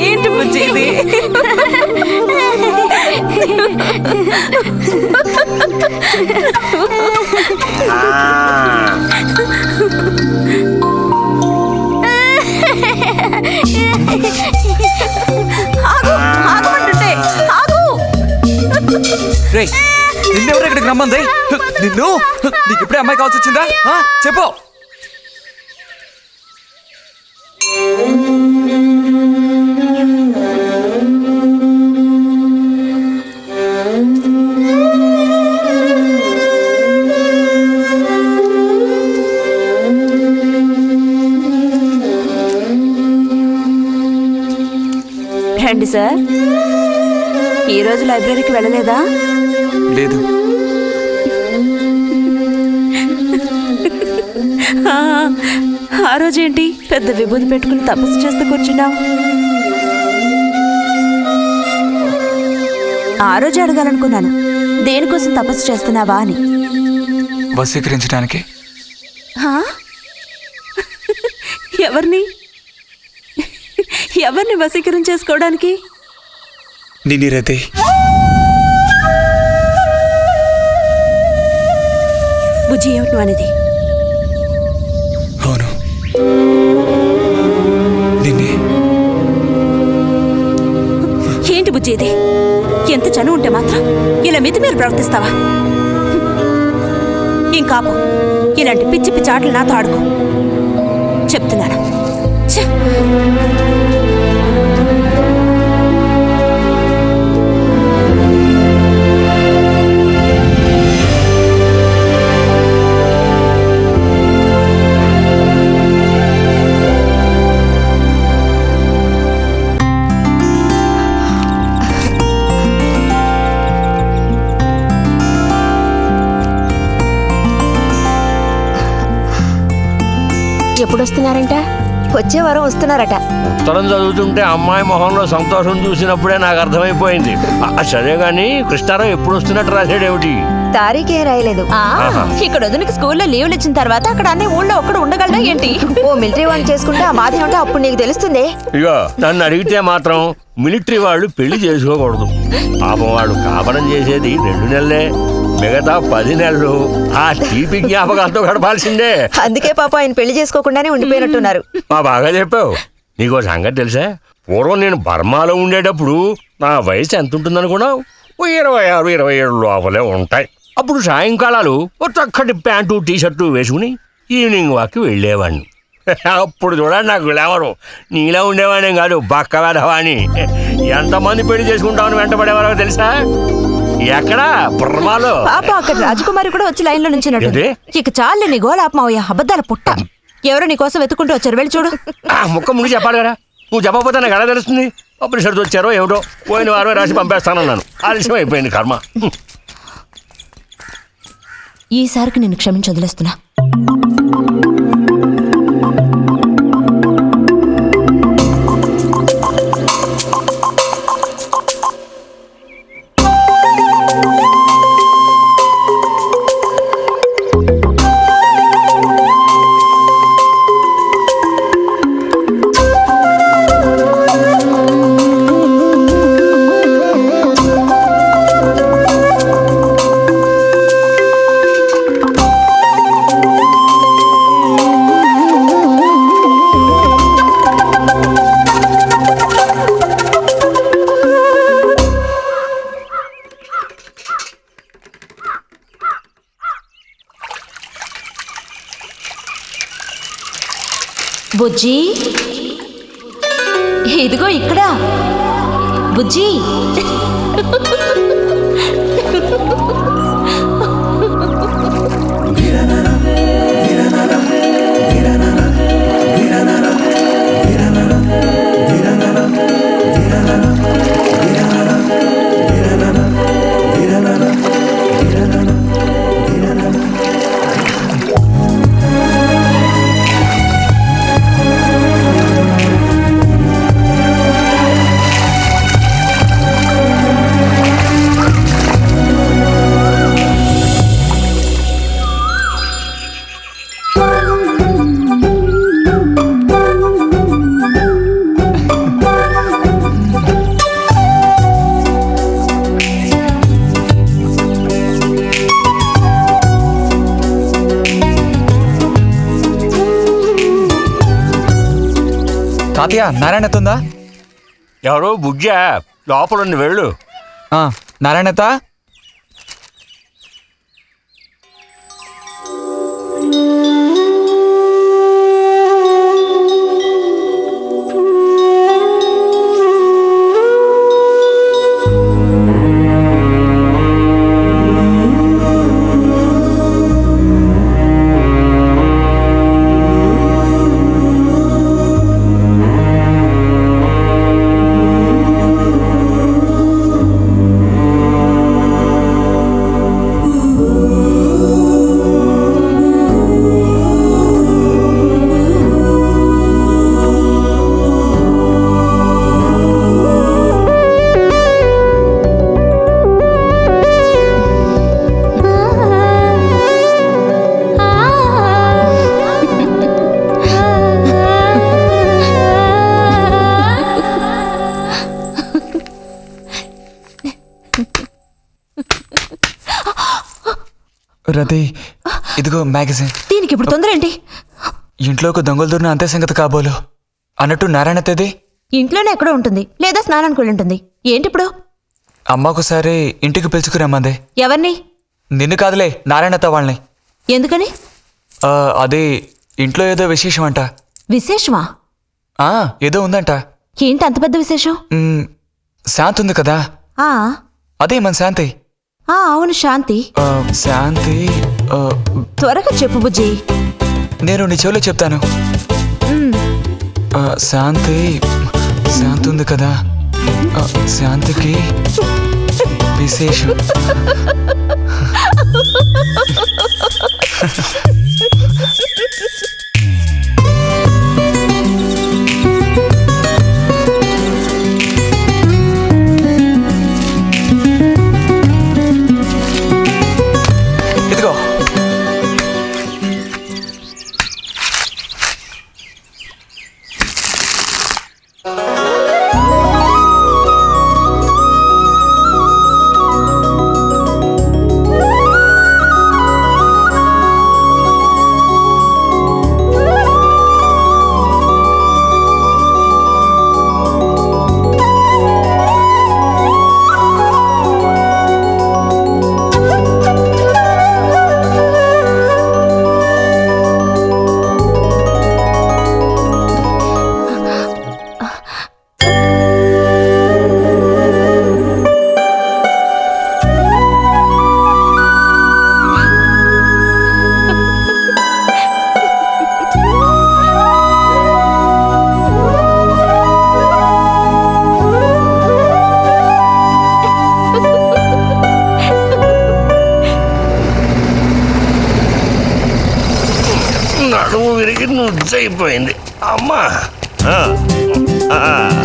ఏంటి బుజ్జి ఇది? రే నిన్నెవరు ఇక్కడికి రమ్మంది? నిన్ను నీకు ఇప్పుడే అమ్మాయి కావాల్సి వచ్చిందా? చెప్పు. రండి సార్. ఈరోజు లైబ్రరీకి వెళ్ళలేదా? లేదు. ఆ రోజేంటి పెద్ద విభూతి పెట్టుకుని తపస్సు చేస్తూ కూర్చున్నావు? ఆ రోజు అడగాలనుకున్నాను, దేనికోసం తపస్సు చేస్తున్నావా అని. వశీకరించడానికి. ఎవరిని ఎవరిని వశీకరణ చేసుకోవడానికి? నిన్ను రతే. బుజ్జి ఏమిటి అనేది? అవును, నిన్నే. ఏంటి బుజ్జి ఇది? ఎంత చనువు ఉంటే మాత్రం ఇలా మితిమీరి ప్రవర్తిస్తావా? ఇంకాపు ఇలాంటి పిచ్చి పిచ్చి ఆటలు నాతో ఆడుకో చెప్తున్నాను. ఛే! ఎప్పుడు వస్తున్నారంట? వచ్చే వారం వస్తున్నారట. ఉత్తరం చదువుతుంటే అమ్మాయి మొహంలో సంతోషం చూసినప్పుడే నాకు అర్థమైపోయింది. సరే గాని కృష్ణారావు ఎప్పుడు వస్తున్నట్టు రాశాడేమిటి? తారీఖే రాయలేదు. ఇక్కడ వదినకి స్కూల్లో లీవ్లు ఇచ్చిన తర్వాత అక్కడ అన్ని ఊళ్ళో ఒక్కడు ఉండగలడా ఏంటి? ఓ మిలిటరీ వాడిని చేసుకుంటే ఆ బాధ ఏమిటో అప్పుడు నీకు తెలుస్తుంది. ఇగో నన్ను అడిగితే మాత్రం మిలిటరీ వాళ్ళు పెళ్లి చేసుకోకూడదు. పాపం వాడు కాపరం చేసేది 2 నెలలే, మిగతా 10 నెలలు ఆ తీపి జ్ఞాపకాలతో గడపాల్సిందే. అందుకే పాప ఆయన పెళ్లి చేసుకోకుండానే ఉండిపోయినట్టున్నారు. బాగా చెప్పావు. నీకో సంగతి తెలుసా? పూర్వం నేను బర్మాలో ఉండేటప్పుడు నా వయసు ఎంత ఉంటుందనుకున్నావు? 26, 27 లోపలే ఉంటాయి. అప్పుడు సాయంకాలాలు ఓ చక్కటి ప్యాంటు టీషర్టు వేసుకుని ఈవినింగ్ వాక్కి వెళ్ళేవాడిని. అప్పుడు చూడండి నాకు గ్లామరు. నీలా ఉండేవాడిని కాదు, బక్క వేధవాణి. ఎంతమంది పెళ్లి చేసుకుంటామని వెంటబడేవారో తెలుసా? ఎక్కడా బర్మాలో. పాప అక్కడ రాజకుమారి కూడా వచ్చి లైన్లో నుంచినట్టు. ఇక చాలు నీ గోలాపమావయ్య, అబద్ధాల పుట్ట. ఎవరో నీ కోసం వెతుకుంటూ వచ్చారు, వెళ్ళి చూడు. ముక్క ముందు చెప్పాలి కదా, నువ్వు చెప్పకపోతే నాకు ఎలా తెలుస్తుంది? అప్పుడు సరితో వచ్చారో ఏమిటో, పోయిన వారమే రాసి పంపేస్తానన్నాను. ఆలస్యం అయిపోయింది కర్మ. ఈసారికి నిన్ను క్షమించి వదిలేస్తున్నా. బుజ్జి, ఇదిగో ఇక్కడ. బుజ్జి, తాతయ్య నారాయణత ఉందా? ఎవరో బుజ్జా లోపల వెళ్ళు. నారాయణత రతి, ఇదిగో మ్యాగజైన్. దీనికి ఇప్పుడు తొందర ఏంటి? ఇంట్లో ఒక దొంగలు దూరిన అంతే సంగతి కాబోలు. అన్నట్టు నారాయణతది ఇంట్లోనే ఎక్కడో ఉంటుంది, లేదా స్నానానికి వెళ్ళి ఉంటుంది. ఏంటి ఇప్పుడు? అమ్మకోసారి ఇంటికి పిలుచుకురమ్మంది. ఎవరిని? నిన్ను కాదులే, నారాయణత వాళ్ళని. ఎందుకని? అదే ఇంట్లో ఏదో విశేషం అంట. విశేషమా? ఏదో ఉందంట. ఏంటి అంత పెద్ద విశేషం? శాంతి ఉంది కదా, అదే మన శాంతి. అవును, శాంతి. శాంతి త్వరగా చెప్పు బుజ్జి. నేను నీ చెవిలో చెప్తాను. శాంతి శాంతి ఉంది కదా, శాంతికి విశేషం. ఇదిగో నడుము విరిగి నుజ్జైపోయింది అమ్మా.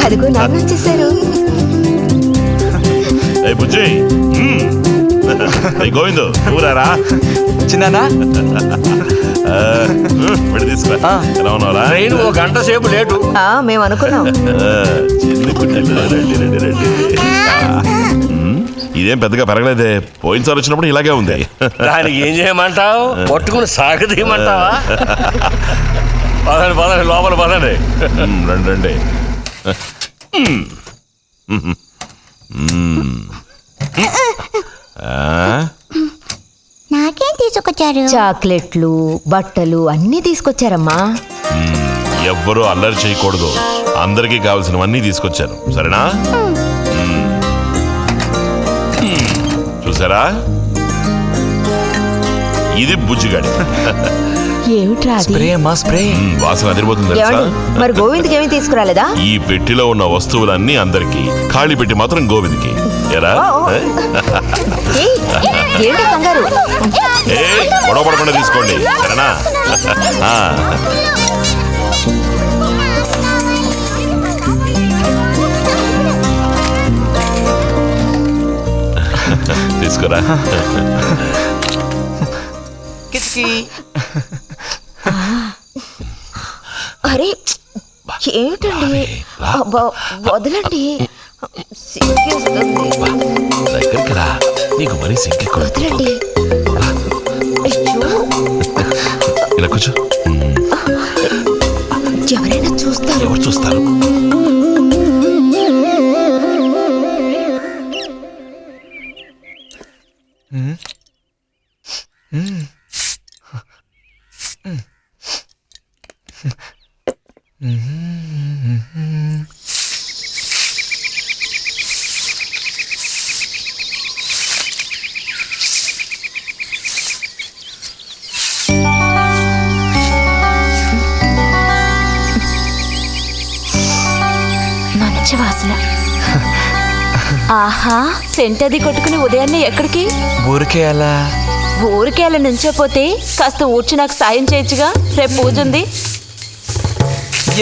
అదిగో నాన్న వచ్చేసారు. గోవిందు ఊరారా చిన్నానా? తీసుకురా. ఎలా ఉన్నారా? ట్రైన్ ఓ గంట సేపు లేటు. మేము అనుకున్నాం. ఇదేం పెద్దగా పెరగలేదే, పోయినసారి వచ్చినప్పుడు ఇలాగే ఉంది. దానికి ఏం చేయమంటావు? పట్టుకుని సాగదీయమంటావా? పదండి పదండి, లోపల పదండి. రండి రండి. నాకేం తీసుకొచ్చారు? చాక్లెట్లు, బట్టలు అన్నీ తీసుకొచ్చారమ్మా. ఎవ్వరూ అల్లరి చేయకూడదు, అందరికీ కావాల్సినవన్నీ తీసుకొచ్చాను, సరేనా? చూసారా, ఇది బుజ్జిగాడి. ఏమిట్రా అది? స్ప్రే అమ్మా, స్ప్రే. వాసన అదిరిపోతుంది తెలుసా? ఏమండి, మరి గోవింద్కి ఏమీ తీసుకురాలేదా? ఈ పెట్టిలో ఉన్న వస్తువులన్నీ అందరికి, ఖాళీ పెట్టి మాత్రం గోవింద్కి. ఎరా ఏంటి కంగారు? గొడవ పడకుండా తీసుకోండి, సరేనా? తీసుకురా. అరే ఏమిటండి, వదలండి. దగ్గరికి రా, నీకు మరీ సిగ్గి వదలండి. ఇలా కూర్చో. ఎవరైనా చూస్తారు. ఎవరు చూస్తారు? మంచి వాసన. ఆహా, సెంట్ అది కొట్టుకుని ఉదయాన్నే ఎక్కడికి? ఊరికే అలా. ఊరికే అలా నుంచోపోతే కాస్త ఊడ్చి నాకు సాయం చేయొచ్చుగా, రేపు పూజ ఉంది.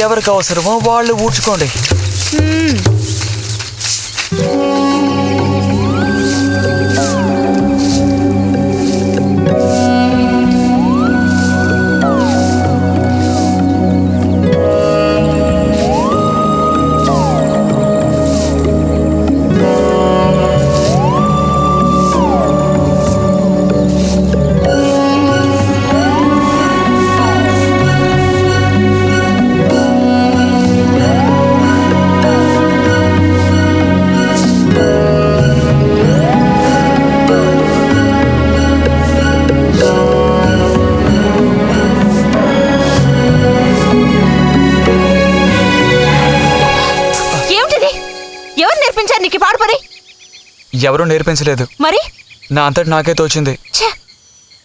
ఎవరికి అవసరమో వాళ్ళు ఊడ్చుకోండి. ఎవరూ నేర్పించలేదు, మరి నా అంతటి నాకే తోచింది.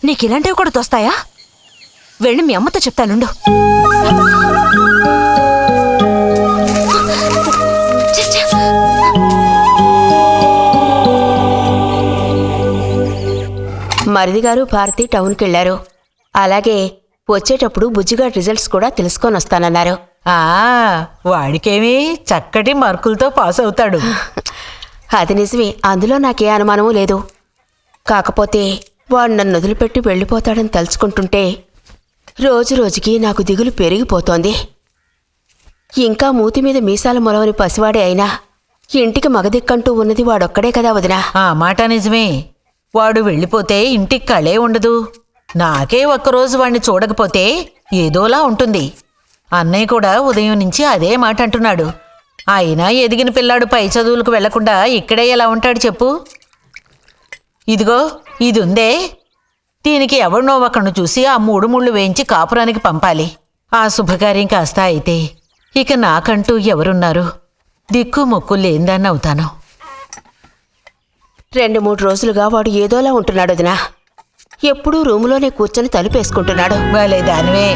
నీకు ఇలాంటివి కూడా తోస్తాయా? వెళ్ళి మీ అమ్మతో చెప్తానుండు. మరిది గారు భారతి టౌన్కి వెళ్లారు. అలాగే వచ్చేటప్పుడు బుజ్జిగాడి రిజల్ట్స్ కూడా తెలుసుకొని వస్తానన్నారు. వాడికేమీ చక్కటి మార్కులతో పాస్ అవుతాడు. అది నిజమే, అందులో నాకే అనుమానమూ లేదు. కాకపోతే వాడు నన్ను వదిలిపెట్టి వెళ్ళిపోతాడని తలుచుకుంటుంటే రోజు రోజుకి నాకు దిగులు పెరిగిపోతోంది. ఇంకా మూతి మీద మీసాల మొలవని పసివాడే అయినా ఇంటికి మగదిక్కంటూ ఉన్నది వాడొక్కడే కదా వదినా. ఆ మాట నిజమే. వాడు వెళ్ళిపోతే ఇంటికి కళే ఉండదు. నాకే ఒక్కరోజు వాణ్ణి చూడకపోతే ఏదోలా ఉంటుంది. అన్నయ్య కూడా ఉదయం నుంచి అదే మాట అంటున్నాడు. అయినా ఎదిగిన పిల్లాడు పై చదువులకు వెళ్లకుండా ఇక్కడే ఎలా ఉంటాడు చెప్పు? ఇదిగో ఇది ఉందే, దీనికి ఎవరినో ఒకను చూసి ఆ 3 ముళ్ళు వేయించి కాపురానికి పంపాలి. ఆ శుభకార్యం కాస్త అయితే ఇక నాకంటూ ఎవరున్నారు? దిక్కు మొక్కు లేందాన్ని అవుతాను. 2-3 రోజులుగా వాడు ఏదోలా ఉంటున్నాడు వదినా. ఎప్పుడూ రూములోనే కూర్చొని తలుపేసుకుంటున్నాడు. వాళ్ళే దానివే,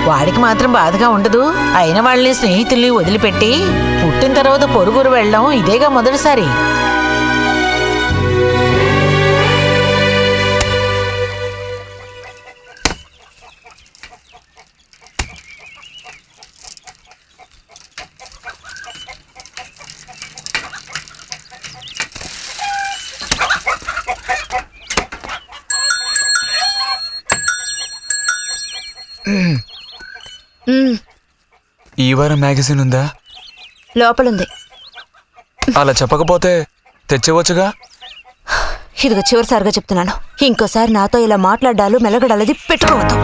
వాడికి మాత్రం బాధగా ఉండదు. అయిన వాళ్ళని స్నేహితుల్ని వదిలిపెట్టి పుట్టిన తర్వాత పొరుగురు వెళ్ళడం ఇదేగా మొదటిసారి. ఈ వారం మ్యాగజైన్ ఉందా? లోపలుంది. అలా చెప్పకపోతే తెచ్చేవచ్చుగా. ఇదిగో చివరిసారిగా చెప్తున్నాను, ఇంకోసారి నాతో ఇలా మాట్లాడాలు మెలగడాలది పెట్టుకోవద్దు.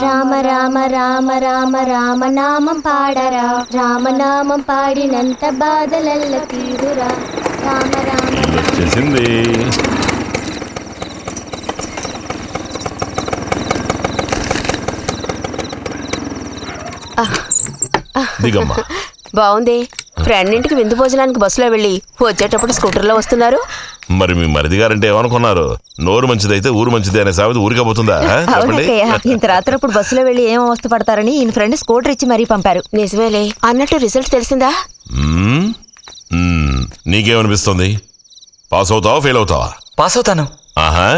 రామ రామ రామ రామ రామనామం పాడరా, రామనామం పాడినంత బాధలల్ల తీరురా. రామ రామ చేసింది. దిగమ్మా. బాగుంది. ఫ్రెండ్ ఇంటికి విందు భోజనానికి బస్సులో వెళ్ళి వచ్చేటప్పుడు స్కూటర్లో వస్తున్నారు. మరి మీ మరిది గారంటే ఏమనుకున్నారు? నోరు మంచిదైతే ఊరు మంచిది అనే సామెత ఊరికపోతుందా? ఇంత రాత్రప్పుడు బస్సులో వెళ్ళి ఏం అవస్థ పడతారని ఈయన ఫ్రెండ్ స్కూటర్ ఇచ్చి మరీ పంపారు. నిజమేలే. అన్నట్టు రిజల్ట్ తెలిసిందా? నీకేమనిపిస్తుంది? పాస్ అవుతావా ఫెయిల్ అవుతావా? పాస్ అవుతాను. ఆహా,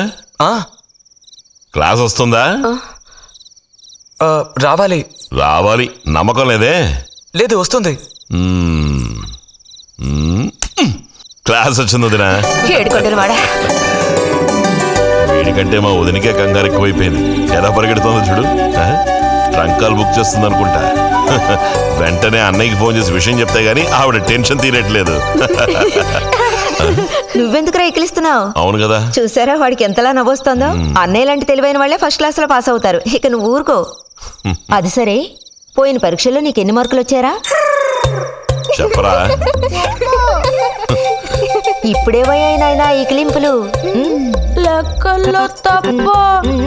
క్లాస్ వస్తుందా? రావాలి. రావాలి నమ్మకం లేదే? లేదు, వస్తుంది. క్లాస్ వచ్చింది వదినా. వీడికంటే మా వదినకే కంగారు ఎక్కువైపోయింది. ఎలా పరిగెడుతుందో చూడు. ట్రంకాలు బుక్ చేస్తుంది అనుకుంటా. వెంటనే అన్నయ్యకి ఫోన్ చేసి విషయం చెప్తే గానీ ఆవిడ టెన్షన్ తీరట్లేదు. నువ్వెందుకురా ఎక్కిలిస్తున్నావు? అవును కదా, చూసారా వాడికి ఎంతలా నవ్వొస్తుందో. అన్నయ్య లాంటి తెలివైన వాళ్ళే ఫస్ట్ క్లాస్ లో పాస్ అవుతారు. ఇక నువ్వు ఊరుకో. అది సరే, పోయిన పరీక్షల్లో నీకు ఎన్ని మార్కులు వచ్చారా? చెప్పరా. ఇప్పుడేవయ్యాయి నాయనా ఈ కిలింపులు? లెక్కల్లో తప్ప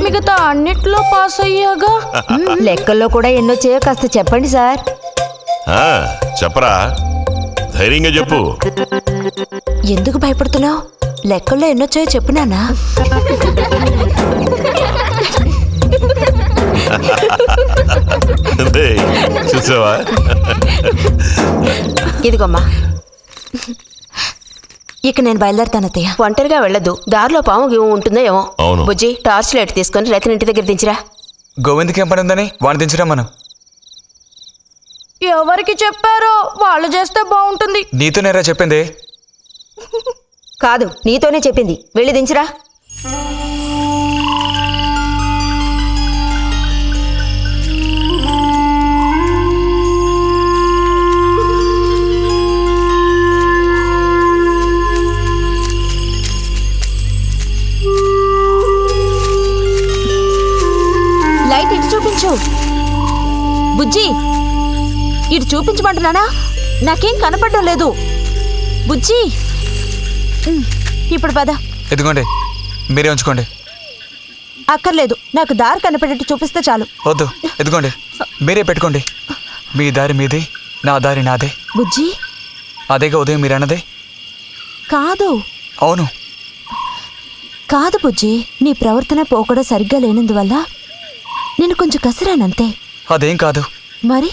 మిగతా అన్నిట్లో పాస్ అయ్యాగా. లెక్కల్లో కూడా ఎన్నొచ్చాయో కాస్త చెప్పండి సార్. చెప్పరా, ధైర్యంగా చెప్పు. ఎందుకు భయపడుతున్నావు? లెక్కల్లో ఎన్నొచ్చాయో చెప్పు నాన్నా. చూసావా? ఇదిగోమ్మా. ఇక నేను బయలుదేరుతాను అత్తయ్య. ఒంటరిగా వెళ్ళొద్దు, దారిలో పాము గీము ఉంటుందో ఏమో. అవును. బుజ్జి, టార్చ్ లైట్ తీసుకొని రతిని ఇంటి దగ్గర దించిరా. గోవింద్కి ఏం పని ఉందని వాడిని దించరా మనం? ఎవరికి చెప్పారో వాళ్ళు చేస్తే బాగుంటుంది. నీతో నేరా చెప్పింది. కాదు, నీతోనే చెప్పింది. వెళ్ళి దించురా. లైట్ ఇటు చూపించు. బుజ్జి, ఇటు చూపించమంటున్నానా? నాకేం కనపడడం లేదు. బుజ్జి, ఇప్పుడు పద. ఎదుగోండి, మీరే ఉంచుకోండి. అక్కర్లేదు, నాకు దారి కనపడేట్టు చూపిస్తే చాలు. వద్దు, ఎదుగోండి, మీరే పెట్టుకోండి. మీ దారి మీదే, నా దారి నాదే. బుజ్జి, అదేగా ఉదయం మీరు అన్నదే. కాదు. అవును. కాదు బుజ్జి, నీ ప్రవర్తన పోకడ సరిగ్గా లేనందువల్ల నేను కొంచెం కసిరానంతే. అదేం కాదు. మరి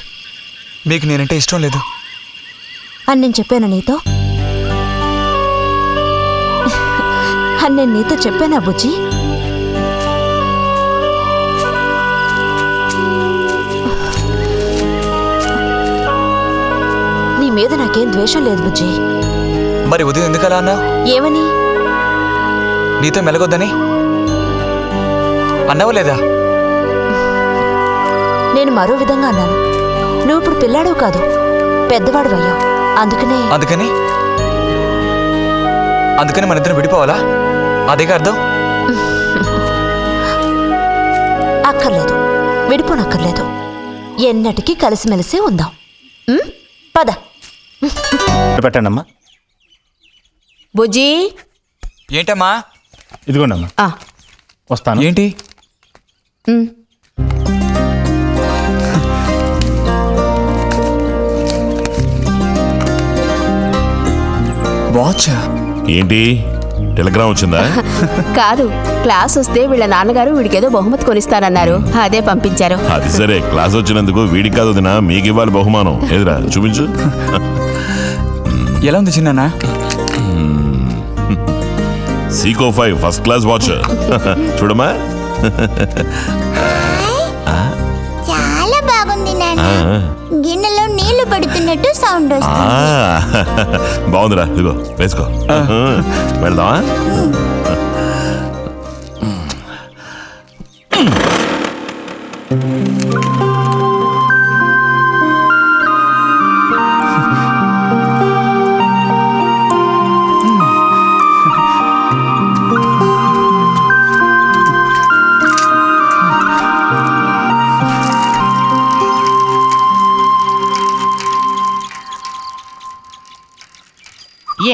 మీకు నేనంటే ఇష్టం లేదు అని నేను చెప్పాను నీతో? అని నేను నీతో చెప్పానా బుజ్జి? నీ మీద నాకేం ద్వేషం లేదు బుజ్జి. మరి ఉదయం ఎందుకలా అన్నావు? ఏమని? నీతో మెలగొద్దని అన్నావు లేదా? నేను మరో విధంగా అన్నాను. నువ్వు ఇప్పుడు పిల్లాడు కాదు, పెద్దవాడు అయ్యావు. అందుకని అందుకని మన ఇద్దరం విడిపోవాలా? అదేగా అర్థం? అక్కర్లేదు, విడిపోనక్కర్లేదు. ఎన్నటికీ కలిసిమెలిసి ఉందాం. పద. పెట్టండమ్మా. బుజ్జి, ఏంటమ్మా? ఇదిగోండమ్మా. వస్తాను. ఏంటి? వాచ్? ఏంటి, టెలిగ్రామ్ వచ్చిందా? కాదు, క్లాస్ వస్తే వీళ్ళ నాన్నగారు వీడికేదో బహుమతి కొనిస్తానన్నారు, అదే పంపించారు. అది సరే, క్లాస్ వచ్చినందుకు వీడికి కాదు వదినా, మీకు ఇవ్వాలి బహుమానం. ఎదురా చూపించు. ఎలా ఉంది చిన్న? Seeko 5 first class watch. చూడమ్మా. చాలా బాగుంది నాన్న. గిన్నెలో నీళ్లు పడుతున్నట్టు సౌండ్ వస్తుంది. బాగుందిరా, ఇదిగో వేసుకో. వెళ్దామా?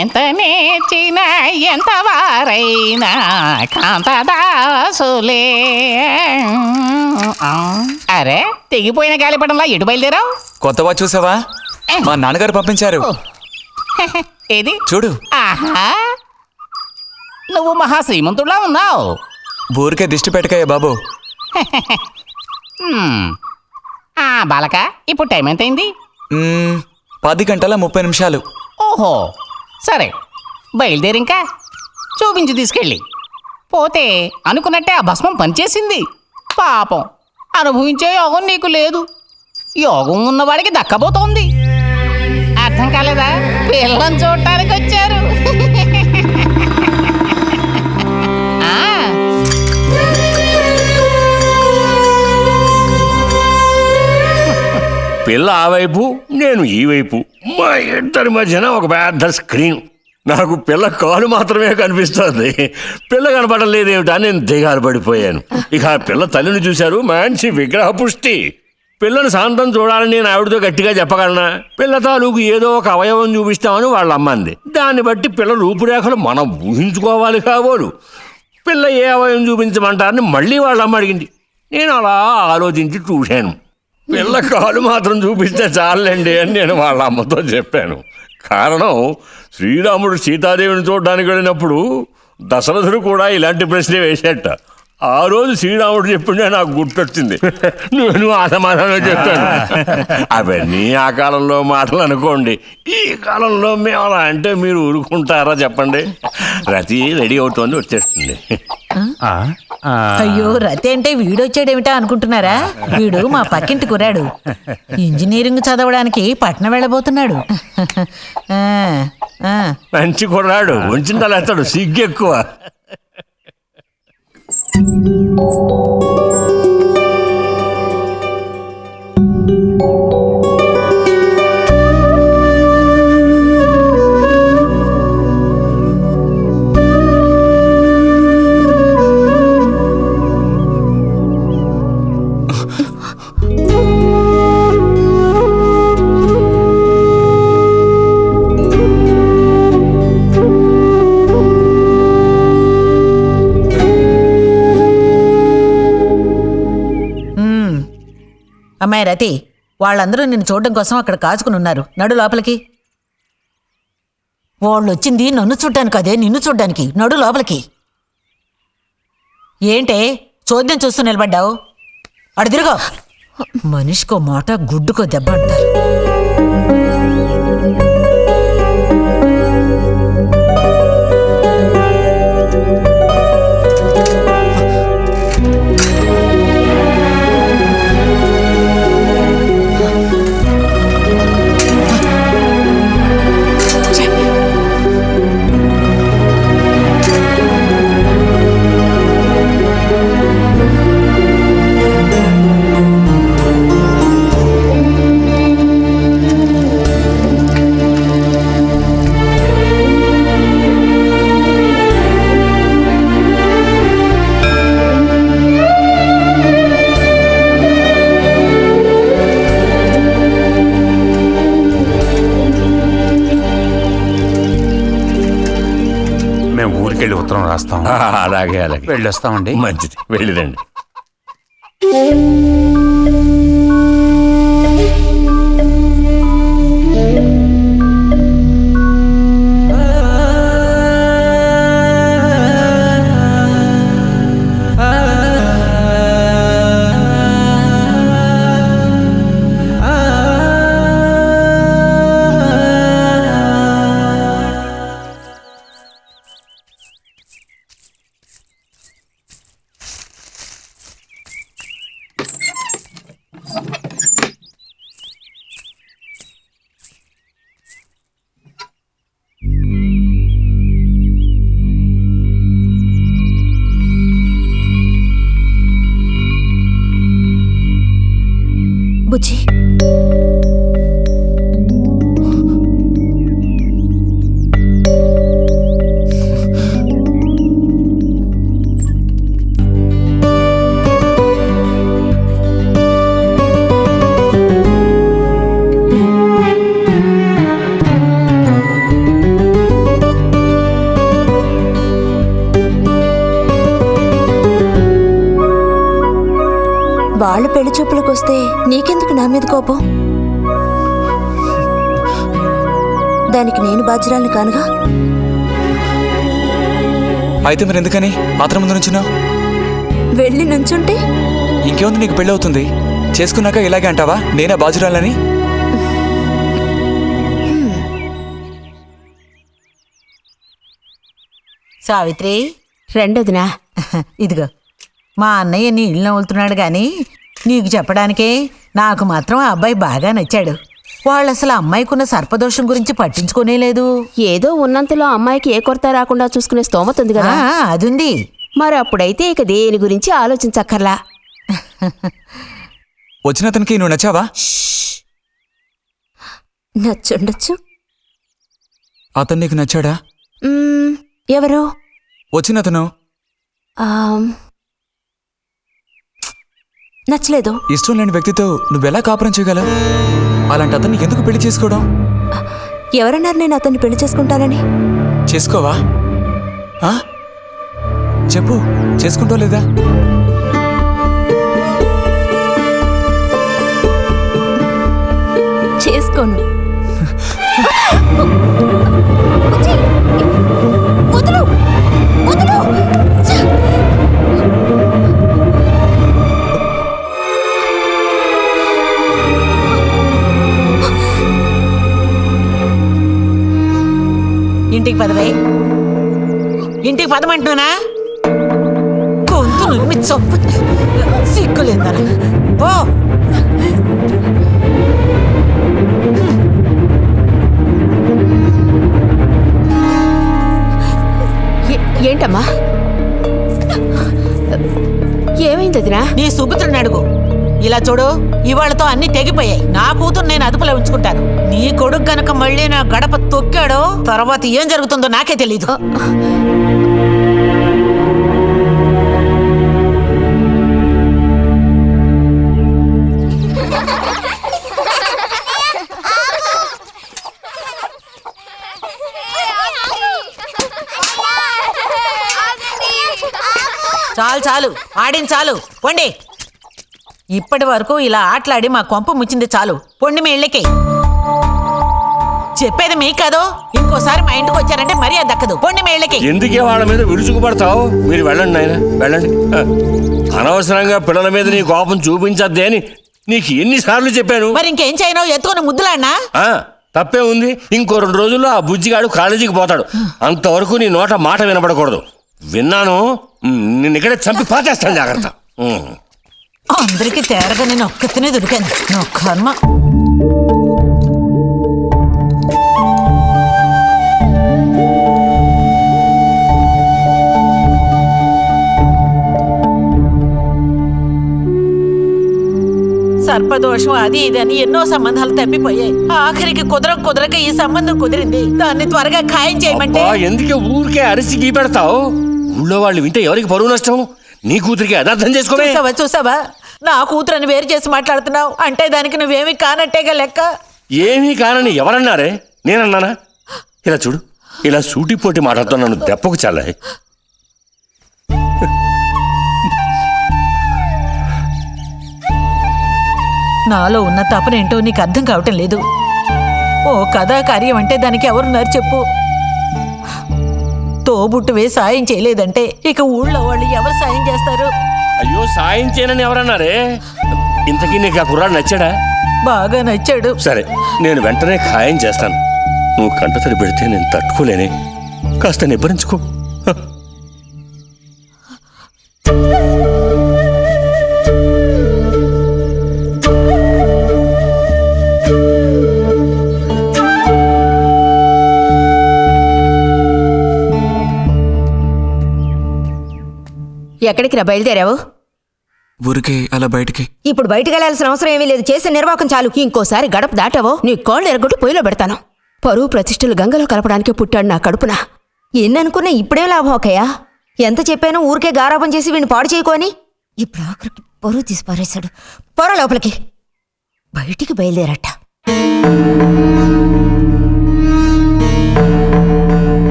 ఎంత నేర్చినా ఎంత వారైనా కాంతదాసులే. అరే, తెగిపోయిన గాలిపటంలా ఎటు బయలుదేరావు? కొత్త వాచ్ చూసావా? మా నాన్నగారు పంపించారు. ఏది చూడు. ఆహా, నువ్వు మహాశ్రీమంతుడులా ఉన్నావు. ఊరికే దిష్టి పెట్టకాయ బాబు. బాలక, ఇప్పుడు టైం ఎంతైంది? 10:30 ఓహో, సరే, బయలుదేరి ఇంకా చూపించి తీసుకెళ్ళి. పోతే అనుకున్నట్టే ఆ భస్మం పనిచేసింది. పాపం, అనుభవించే యోగం నీకు లేదు. యోగం ఉన్నవాడికి దక్కబోతోంది. అర్థం కాలేదా? పిల్లని చూడటానికి వచ్చారు. పిల్ల ఆ వైపు, నేను ఈ వైపు, మా ఇద్దరి మధ్యన ఒక పెద్ద స్క్రీన్. నాకు పిల్ల కాలు మాత్రమే కనిపిస్తుంది, పిల్ల కనపడలేదేమిటా నేను దిగాలు పడిపోయాను. ఇక ఆ పిల్ల తల్లిని చూశారు, మంచి విగ్రహ పుష్టి. పిల్లని శాంతం చూడాలని నేను ఆవిడతో గట్టిగా చెప్పగలనా? పిల్ల తాలూకు ఏదో ఒక అవయవం చూపిస్తామని వాళ్ళ అమ్మంది. దాన్ని బట్టి పిల్ల రూపురేఖలు మనం ఊహించుకోవాలి కాబోలు. పిల్ల ఏ అవయవం చూపించమంటారని మళ్ళీ వాళ్ళ అమ్మ అడిగింది. నేను అలా ఆలోచించి చూశాను. పిల్ల కాలు మాత్రం చూపిస్తే చాలండి అని నేను వాళ్ళ అమ్మతో చెప్పాను. కారణం, శ్రీరాముడు సీతాదేవిని చూడడానికి వెళ్ళినప్పుడు దశరథుడు కూడా ఇలాంటి ప్రశ్నే వేసేట. ఆ రోజు శ్రీరాముడు చెప్పిండే నాకు గుర్తొచ్చింది. నేను ఆ సమాధానం చెప్పాను. అవన్నీ ఆ కాలంలో మాటలు అనుకోండి. ఈ కాలంలో మేము అలా అంటే మీరు ఊరుకుంటారా చెప్పండి? రతి రెడీ అవుతోంది, వచ్చేస్తుంది. అయ్యో, రతి అంటే వీడొచ్చాడేమిటా అనుకుంటున్నారా? వీడు మా పక్కింటి కుర్రాడు, ఇంజనీరింగ్ చదవడానికి పట్నం వెళ్ళబోతున్నాడు. మంచి కుర్రాడు, ఉంచిందా లేస్తాడు, సిగ్గు ఎక్కువ. అమ్మాయి రతి, వాళ్ళందరూ నిన్ను చూడడం కోసం అక్కడ కాచుకుని ఉన్నారు. నడు లోపలికి. వాళ్ళు వచ్చింది నన్ను చూడ్డానికి అదే, నిన్ను చూడ్డానికి. నడు లోపలికి. ఏంటే చోద్యం చూస్తూ నిలబడ్డావు? అడు తిరుగో. మనిషికో మాట, గుడ్డుకో దెబ్బ అంటారు. ఊరికెళ్ళి ఉత్తరం రాస్తాం. అలాగే అలాగే, వెళ్ళొస్తామండి. మంచిది, వెళ్ళిరండి. బుజ్జి, వాళ్ళు పెళ్లి చూపులకు వస్తే నీకెందుకు నా మీద కోపం? దానికి నేను బాధ్యురాలిని కానుగా. అయితే మరి ఎందుకని ఆత్రం ముందు నుంచున్నావు? వెళ్ళి నుంచుంటే ఇంకేముంది, నీకు పెళ్ళి అవుతుంది. చేసుకున్నాక ఇలాగే అంటావా నేనే బాధ్యురాలని? సావిత్రి, రెండోదినా, ఇదిగో మా అన్నయ్య నీ ఇల్లు నవ్వులుతున్నాడు గాని నీకు చెప్పడానికే. నాకు మాత్రం ఆ అబ్బాయి బాగా నచ్చాడు. వాళ్ళు అసలు అమ్మాయికున్న సర్పదోషం గురించి పట్టించుకోనే లేదు. ఏదో ఉన్నంతలో అమ్మాయికి ఏ కొరత రాకుండా చూసుకునే స్తోమత ఉంది కదా. అదుంది. మరి అప్పుడైతే ఇక దేని గురించి ఆలోచించక్కర్లా. వచ్చిన అతనికి నువ్వు నచ్చావా? నచ్చుండొచ్చు. అతను నీకు నచ్చాడా? ఎవరు? వచ్చినతను నచ్చలేదు. ఇష్టం లేని వ్యక్తితో నువ్వెలా కాపురం చేయగలవు? అలాంటి అతన్ని ఎందుకు పెళ్లి చేసుకోవడం? ఎవరన్నారు నేను అతన్ని పెళ్లి చేసుకుంటానని? చేసుకోవా? చెప్పు, చేసుకుంటావు లేదా? చేసుకోను. వదులు, వదులు. ఇంటికి పదవే. ఇంటికి పదమంటున్నానా? గొంతు నువ్వు చొప్పు సిగ్గులేదా? ఓ ఏంటమ్మా, ఏమైంది వదినా? నీ సుపుత్రుని అడుగు. ఇలా చూడు, ఇవాళతో అన్ని తెగిపోయాయి. నా కూతురు నేను అదుపులో ఉంచుకుంటాను. నీ కొడుకు గనక మళ్ళీ నా గడప తొక్కాడో తర్వాత ఏం జరుగుతుందో నాకే తెలీదు. చాలు చాలు, ఆడిన చాలు, పొండి. ఇప్పటి వరకు ఇలా ఆటలాడి మా కొంప ముచ్చింది చాలు. పొండి మీ ఇళ్ళకి. చెప్పేది మీకు కాదు, ఇంకోసారి మా ఇంటికి వచ్చారంటే మరీ అది దక్కదు. పొండి మీ ఇళ్ళకి. ఎందుకే వాళ్ళ మీద విరుచుకుపడతావు? మీరు వెళ్ళండి నాయన, వెళ్ళండి. అనవసరంగా పిల్లల మీద నీ కోపం చూపించద్దే అని నీకు ఎన్నిసార్లు చెప్పాను. మరి ఇంకేం చేయను? ఎత్తుకొని ముద్దులాడినా? తప్పే ఉంది. ఇంకో 2 రోజుల్లో ఆ బుజ్జిగాడు కాలేజీకి పోతాడు. అంతవరకు నీ నోట మాట వినపడకూడదు. విన్నాను, నిన్ను ఇక్కడే చంపి పాచేస్తాను. జాగ్రత్త. అందరికీ తేరగా నేను ఒక్కతినే దొరికాను. నా కర్మ. సర్పదోషం అది ఇది అని ఎన్నో సంబంధాలు తప్పిపోయాయి. ఆఖరికి కుదరక ఈ సంబంధం కుదిరింది. దాన్ని త్వరగా ఖాయం చేయమంటే. ఎందుకే ఊరికే అరిసి గీపెడతావు? ఊళ్ళో వాళ్ళు వింటే ఎవరికి పరువు నష్టం? నీ కూతురికి అదర్థం చేసుకోవే. చూసావా, నా కూతురని వేరు చేసి మాట్లాడుతున్నావు అంటే దానికి నువ్వేమీ కానట్టేగా లెక్క. ఏమీ కానని ఎవరన్నారే? నేనన్నానా? ఇలా చూడు, ఇలా సూటిపోటి మాటలతో నన్ను దెప్పకు చల్లాయి. నాలో ఉన్న తపనేంటో నీకు అర్థం కావటం లేదు. ఓ కథా కార్యం అంటే దానికి ఎవరున్నారు చెప్పు? తోబుట్టువే సాయం చేయలేదంటే ఇక ఊళ్ళో వాళ్ళు ఎవరు సాయం చేస్తారు? అయ్యో, సాయం చేయనని ఎవరన్నారే? ఇంతకీ నీకు ఆ కుర్రాడు నచ్చాడా? బాగా నచ్చాడు. సరే, నేను వెంటనే ఖాయం చేస్తాను. నువ్వు కంటతడి పెడితే నేను తట్టుకోలేనే. కాస్త నిబ్బరించుకో. ఎక్కడికి రా బయలుదేరావు? ఊరికే అలా బయటికి. ఇప్పుడు బయటికి వెళ్ళాల్సిన అవసరం ఏమీ లేదు. చేసే నిర్వాహకం చాలు. ఇంకోసారి గడప దాటావో నీ కాళ్ళు ఎరగొట్టి పొయ్యిలో పెడతాను. పరువు ప్రతిష్టలు గంగలో కలపడానికి పుట్టాడు నా కడుపున. ఎన్ననుకున్నా ఇప్పుడేం లాభం ఒకయ్యా? ఎంత చెప్పానో ఊరికే గారాపం చేసి వీడిని పాడు చేయకోని. ఇప్పుడు ఆఖరికి పరువు తీసి పారేశాడు. పొర లోపలికి. బయటికి బయలుదేరట.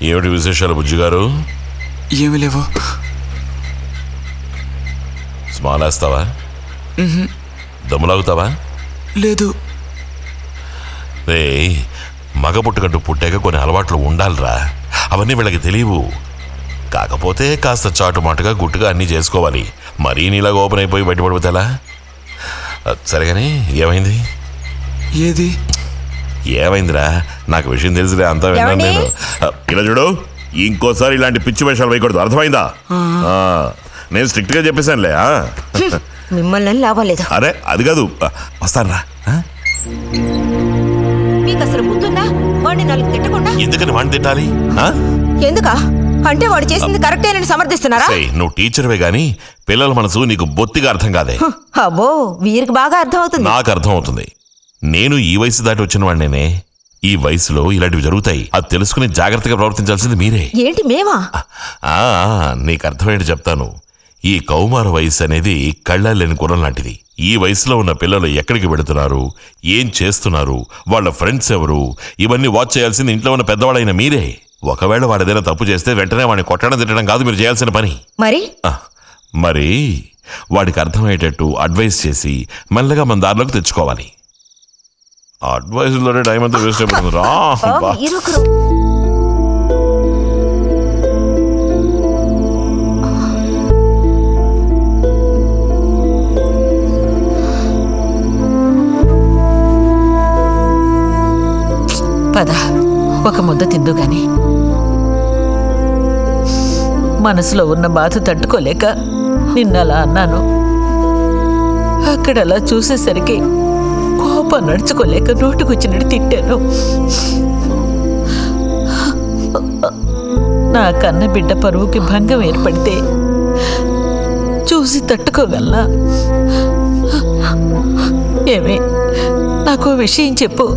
ఏమిటి విశేషాలు బుజ్జిగారు? ఏమి లేవు. స్మాలేస్తావా? దమ్ములాగుతావా? లేదు. రే, మగ పుట్టుకంటూ పుట్టాక కొన్ని అలవాట్లు ఉండాలిరా. అవన్నీ వీళ్ళకి తెలియవు. కాకపోతే కాస్త చాటుమాటుగా గుట్టుగా అన్నీ చేసుకోవాలి. మరీ నీలాగా ఓపెన్ అయిపోయి బయటపడిపోతే ఎలా? సరేగాని ఏమైంది? ఏది ఏమైందిరా? నాకు విషయం తెలిసిలే, అంతా విన్నాను నేను. ఇలా చూడు, ఇంకోసారి ఇలాంటి పిచ్చి వేషాలు వేయకూడదు, అర్థమైందా? నేను స్ట్రిక్ట్ గా చెప్పేశానులే. మిమ్మల్ని లాభం లేదు. అరే అది కాదు, వస్తానరా. మీకు అసలు బుద్ధుందా? వాడిని నాలుగు తిట్టకుండా ఎందుకని వాడిని తిట్టాలి? ఎందుకా? అంటే వాడు చేసింది కరెక్టేనని సమర్థిస్తున్నారా? నువ్వు టీచర్వే గాని పిల్లల మనసు నీకు బొత్తిగా అర్థం కాదే. అబ్బో, వీరికి బాగా అర్థం అవుతుంది. నాకు అర్థం అవుతుంది. నేను ఈ వయసు దాటి వచ్చిన వాడినేనే. ఈ వయసులో ఇలాంటివి జరుగుతాయి. అది తెలుసుకుని జాగ్రత్తగా ప్రవర్తించాల్సింది మీరే. ఏంటి మేమా? నీకు అర్థమేంటి చెప్తాను. ఈ కౌమార వయసు అనేది కళ్ళలేని గుర్రం లాంటిది. ఈ వయసులో ఉన్న పిల్లలు ఎక్కడికి వెళుతున్నారు, ఏం చేస్తున్నారు, వాళ్ళ ఫ్రెండ్స్ ఎవరు, ఇవన్నీ వాచ్ చేయాల్సింది ఇంట్లో ఉన్న పెద్దవాడైన మీరే. ఒకవేళ వాడేదైనా తప్పు చేస్తే వెంటనే వాడిని కొట్టడం తిట్టడం కాదు మీరు చేయాల్సిన పని. మరి వాడికి అర్థమయ్యేటట్టు అడ్వైస్ చేసి మెల్లగా మన దారిలోకి తెచ్చుకోవాలి. అడ్వైస్లోనే టైం అంతా వేస్ట్ అయిపోతుంది రా. పద, ఒక ముద్ద తిందు గాని. మనసులో ఉన్న బాధ తట్టుకోలేక నిన్నలా అన్నాను. అక్కడలా చూసేసరికి కోపం నడుచుకోలేక నోటుకొచ్చినట్టు తిట్టాను. నా కన్న బిడ్డ పరువుకి భంగం ఏర్పడితే చూసి తట్టుకోగలనా? ఏమే, నాకు విషయం చెప్పు.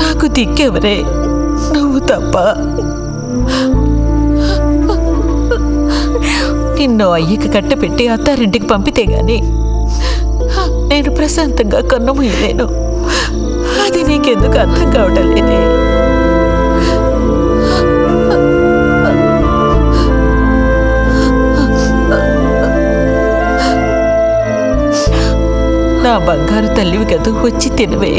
నాకు దిక్కెవరే? నువ్వు తప్ప. నిన్ను అయ్యకి కట్టపెట్టి అత్తారింటికి పంపితే గాని నేను ప్రశాంతంగా కన్నుమూయలేను. అది నీకెందుకు అర్థం కావటం లేదే? నా బంగారు తల్లివి కదూ, వచ్చి తినవే.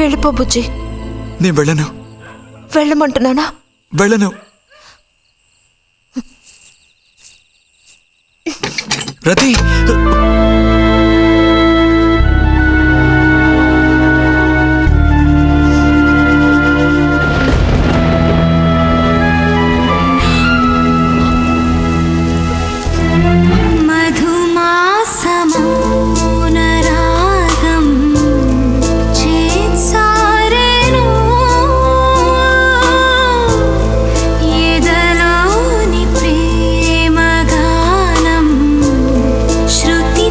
వెళ్ళిపో బుజ్జి. నేను వెళ్ళను. వెళ్ళమంటున్నానా? వెళ్ళను. రతి, ఎదలోని ప్రేమ గానం శృతి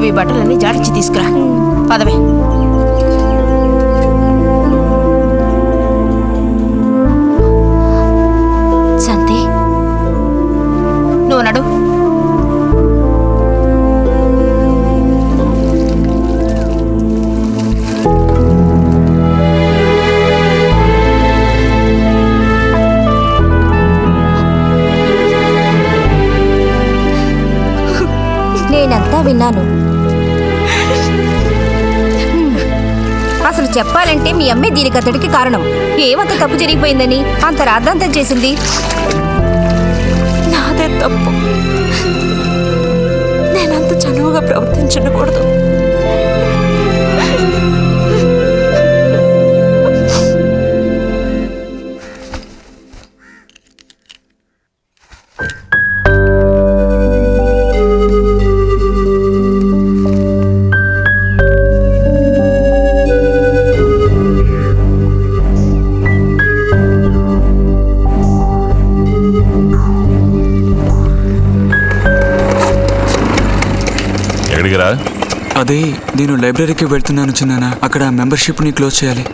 నువ్వు ఈ బట్టలన్నీ జాడించి తీసుకురా. పదవే. శాంతి, నువ్వు నడు. నేనంతా విన్నాను. అసలు చెప్పాలంటే మీ అమ్మే దీనికి అతడికి కారణం. ఏమంత తప్పు జరిగిపోయిందని అంత రాద్ధాంతం చేసింది? నాదే తప్పు. నేనంత చనువుగా ప్రవర్తించకూడదు. అదే నేను లైబ్రరీకి వెళ్తున్నాను చిన్నానా. అక్కడ మెంబర్షిప్ని క్లోజ్ చేయాలి.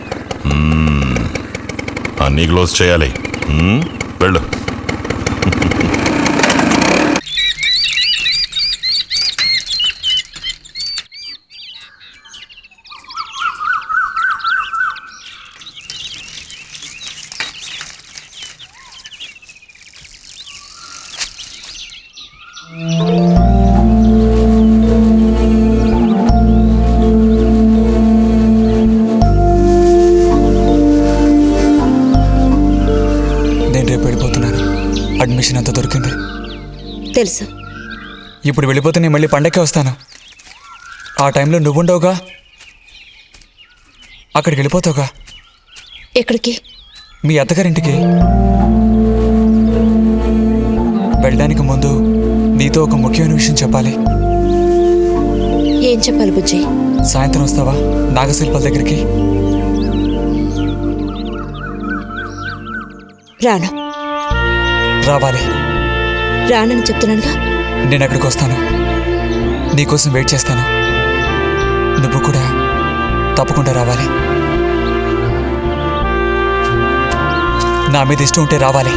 అన్నీ క్లోజ్ చేయాలి. వెళ్ళు. అడ్మిషన్ అంతా దొరికింది. తెలుసు. ఇప్పుడు వెళ్ళిపోతే నేను మళ్ళీ పండక్కే వస్తాను. ఆ టైంలో నువ్వుండవుగా, అక్కడికి వెళ్ళిపోతావుగా. ఎక్కడికి? మీ అత్తగారింటికి. వెళ్ళడానికి ముందు నీతో ఒక ముఖ్యమైన విషయం చెప్పాలి. ఏం చెప్పాలి బుజ్జి? సాయంత్రం వస్తావా నాగశిల్పాల దగ్గరికి? రాను. రావాలి. రానని చెప్తున్నానుగా. నేను అక్కడికి వస్తాను, నీకోసం వెయిట్ చేస్తాను. నువ్వు కూడా తప్పకుండా రావాలి. నా మీద ఇష్టం ఉంటే రావాలి.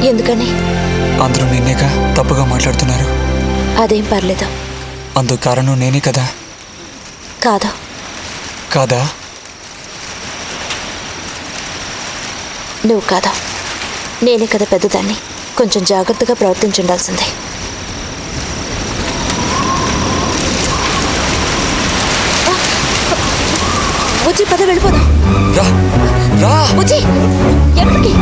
ఎందుకని? అందరూ నిన్నేగా తప్పుగా మాట్లాడుతున్నారు. అదేం పర్లేదు. అందుకు కారణం నేనే కదా. కాదా? కాదా? నువ్వు కాదా, నేనే కదా పెద్దదాన్ని. కొంచెం జాగ్రత్తగా ప్రవర్తించుండాల్సిందే. బుజ్జి పద వెళ్ళిపోదాం. బుజ్జి ఎక్కడికి?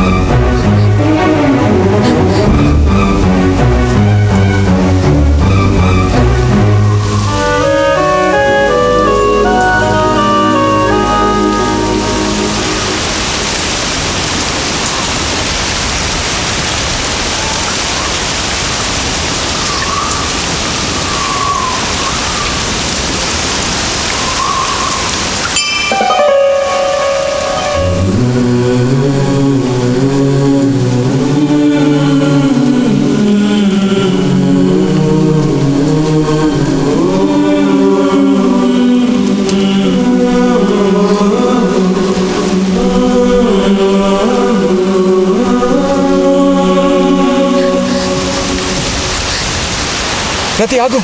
రతి ఆగు.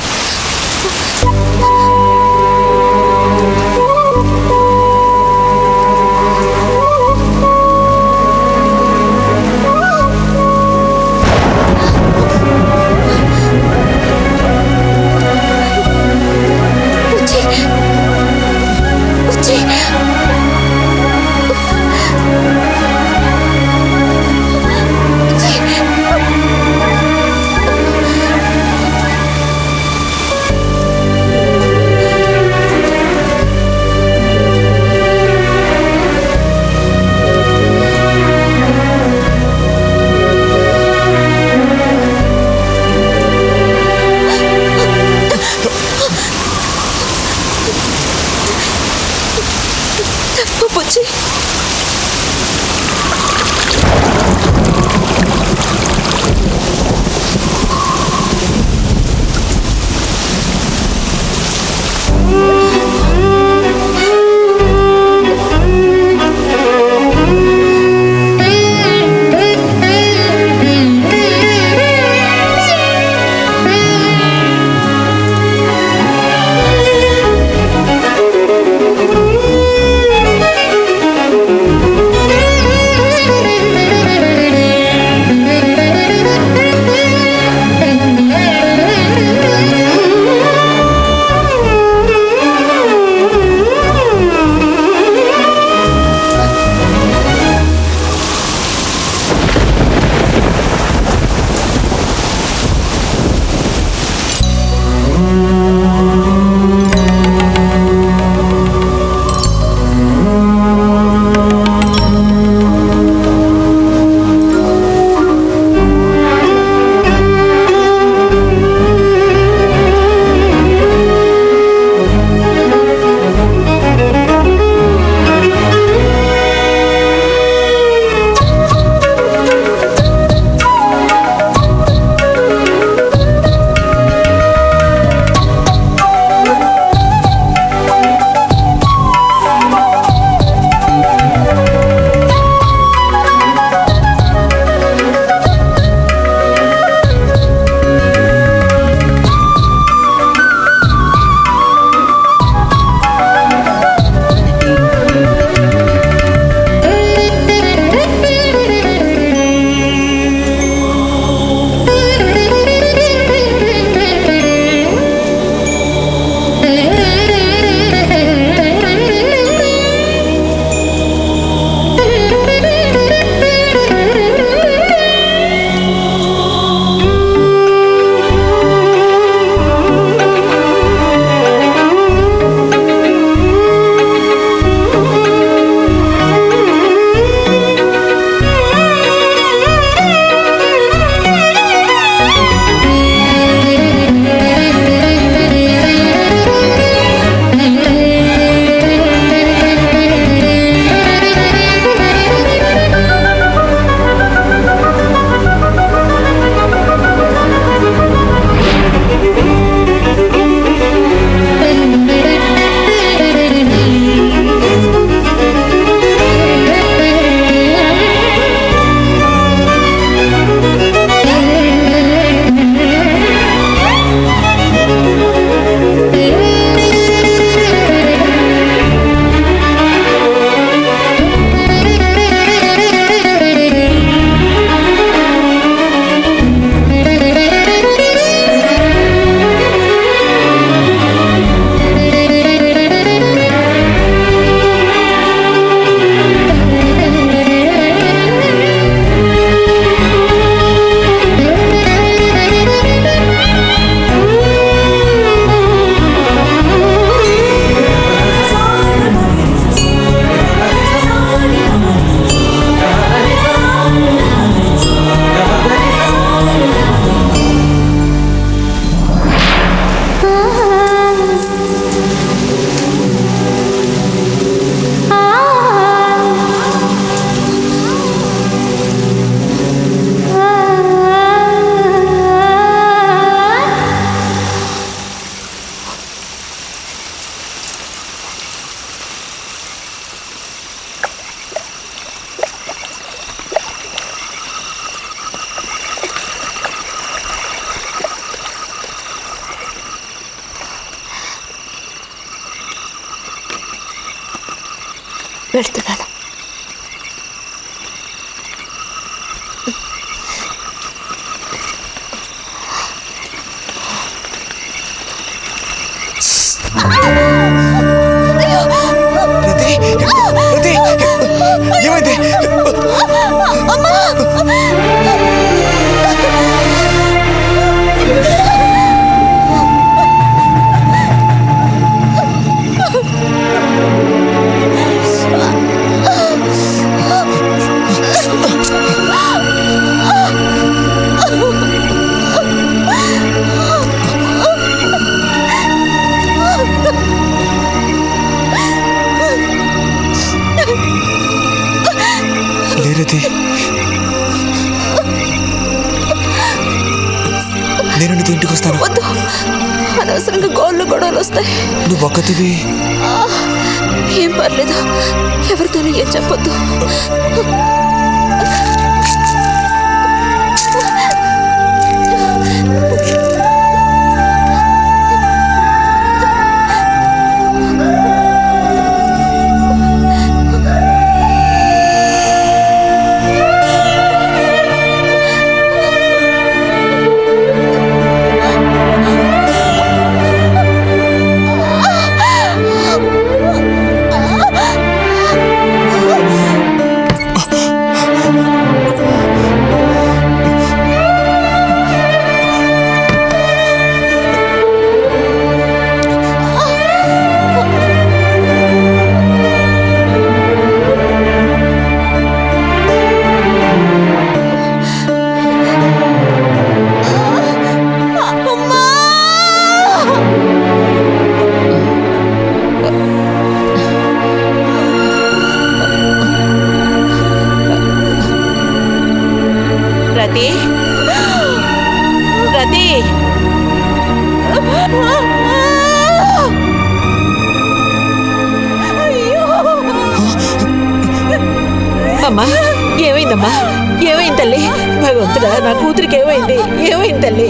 వెళ్తున్నాను. రతి, రతి, ఏమైంది? లేరతి, నేను నీతో ఇంటికి వస్తాను. వద్దు, అనవసరంగా గోళ్ళు గొడవలు వస్తాయి. నువ్వు ఒక్కతివి. ఏం పర్లేదు, ఎవరితోనూ ఏం చెప్పొద్దు. రతి, రతి, అమ్మా ఏమైందమ్మా? ఏమైంది తల్లి? భగవంతుడా, నా కూతురికి ఏమైంది? ఏమైంది తల్లి?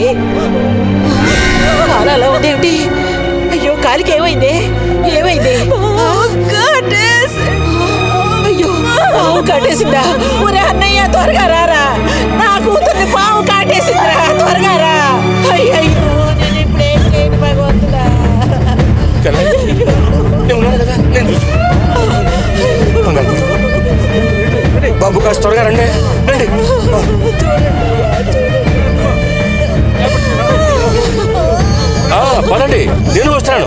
కాలు అలా ఉందేమిటి? అయ్యో, కాలికి ఏమైంది? ఏమైంది? అయ్యో, పాము కాటేసిందా? ఒరే అన్నయ్య, త్వరగా రారా, నా కూతుర్ని పాము కాటేసిందిరా, త్వరగా రా. అయ్యో, నేను ఇప్పుడు ఏం చేయను భగవంతుడా. బాబు కాస్త త్వరగా రండి. పదండి, నేను వస్తాను.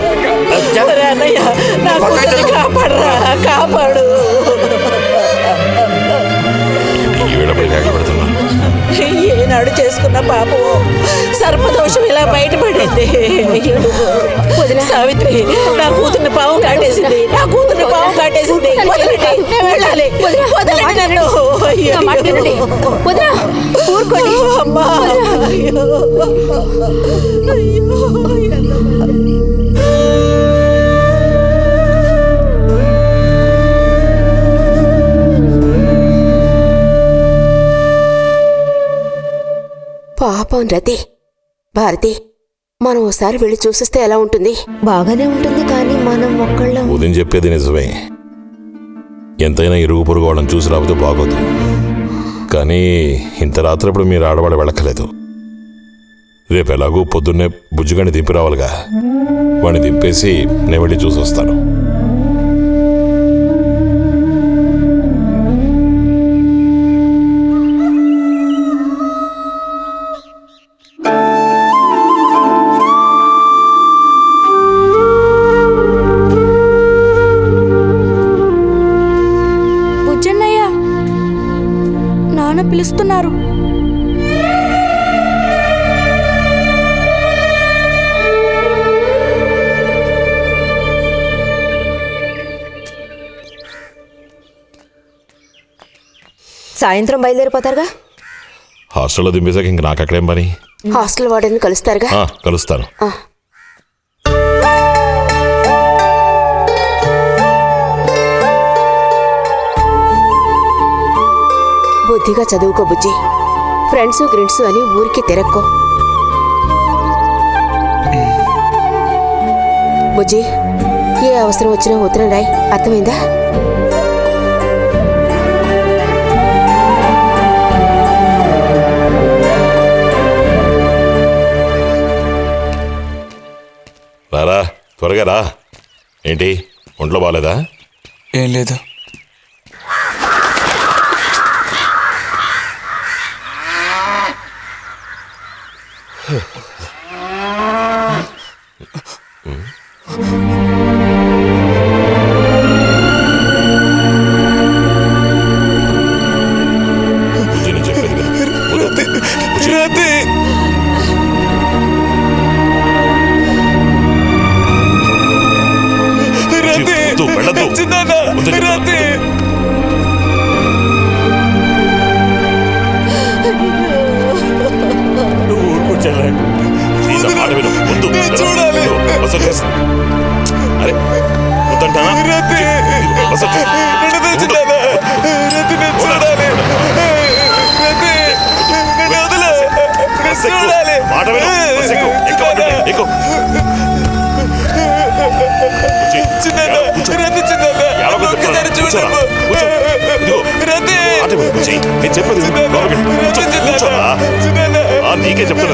అన్నయ్య, నా కూతుర్ని కాపాడరా, కాపాడు. ఏనాడు చేసుకున్న పాపం సర్పదోషం ఇలా బయటపడింది. సావిత్రి, నా కూతుర్ని పాము కాటేసింది, నా కూతుర్ని పాము కాటేసింది. వదలండి, నేను వెళ్ళాలి. వదలండి నన్ను. ఊరుకోండి అమ్మా. పాపం రతి. భారతి, మనం ఓసారి వెళ్ళి చూసిస్తే ఎలా ఉంటుంది? బాగానే ఉంటుంది, కానీ మనం ఒక్కళ్ళం. ఉదయం చెప్పేది నిజమే. ఎంతైనా ఇరుగు పొరుగు వాళ్ళని చూసి రాకపోతే బాగోదు. కానీ ఇంత రాత్రప్పుడు మీరు ఆడవాళ్ళు వెళ్ళక్కలేదు. రేపు ఎలాగూ పొద్దున్నే బుజ్జిగాని దింపి రావాలిగా. వాడిని దింపేసి నేను వెళ్ళి చూసి వస్తాను. పిలుస్తున్నారు. సాయంత్రం బయలుదేరిపోతారుగా? హాస్టల్లో దింపేశాక ఇంక నాకు అక్కడేం పని? హాస్టల్ వార్డెన్ కలుస్తారుగా? కలుస్తాను. బుద్ధిగా చదువుకో బుజ్జి. ఫ్రెండ్స్ గ్రిండ్స్ అని ఊరికి తిరక్కో. బుజ్జి, ఏ అవసరం వచ్చినా ఉత్తరం రాయి, అర్థమైందా? త్వరగా రా. ఏంటి ఒంట్లో బాగాలేదా? ఏం లేదు. నేను చెప్పేది విను. వద్దు. వద్దు, వెళ్ళొద్దు. వద్దు చెప్తున్నా. నువ్వు ఊరుకో చెల్లె. నా మాట విను. వద్దు. వసతి. అరే వద్దంటానా? వసతి. మాట విను. ఎక్కు. నేను చెప్పేది నీకే చెప్తాను.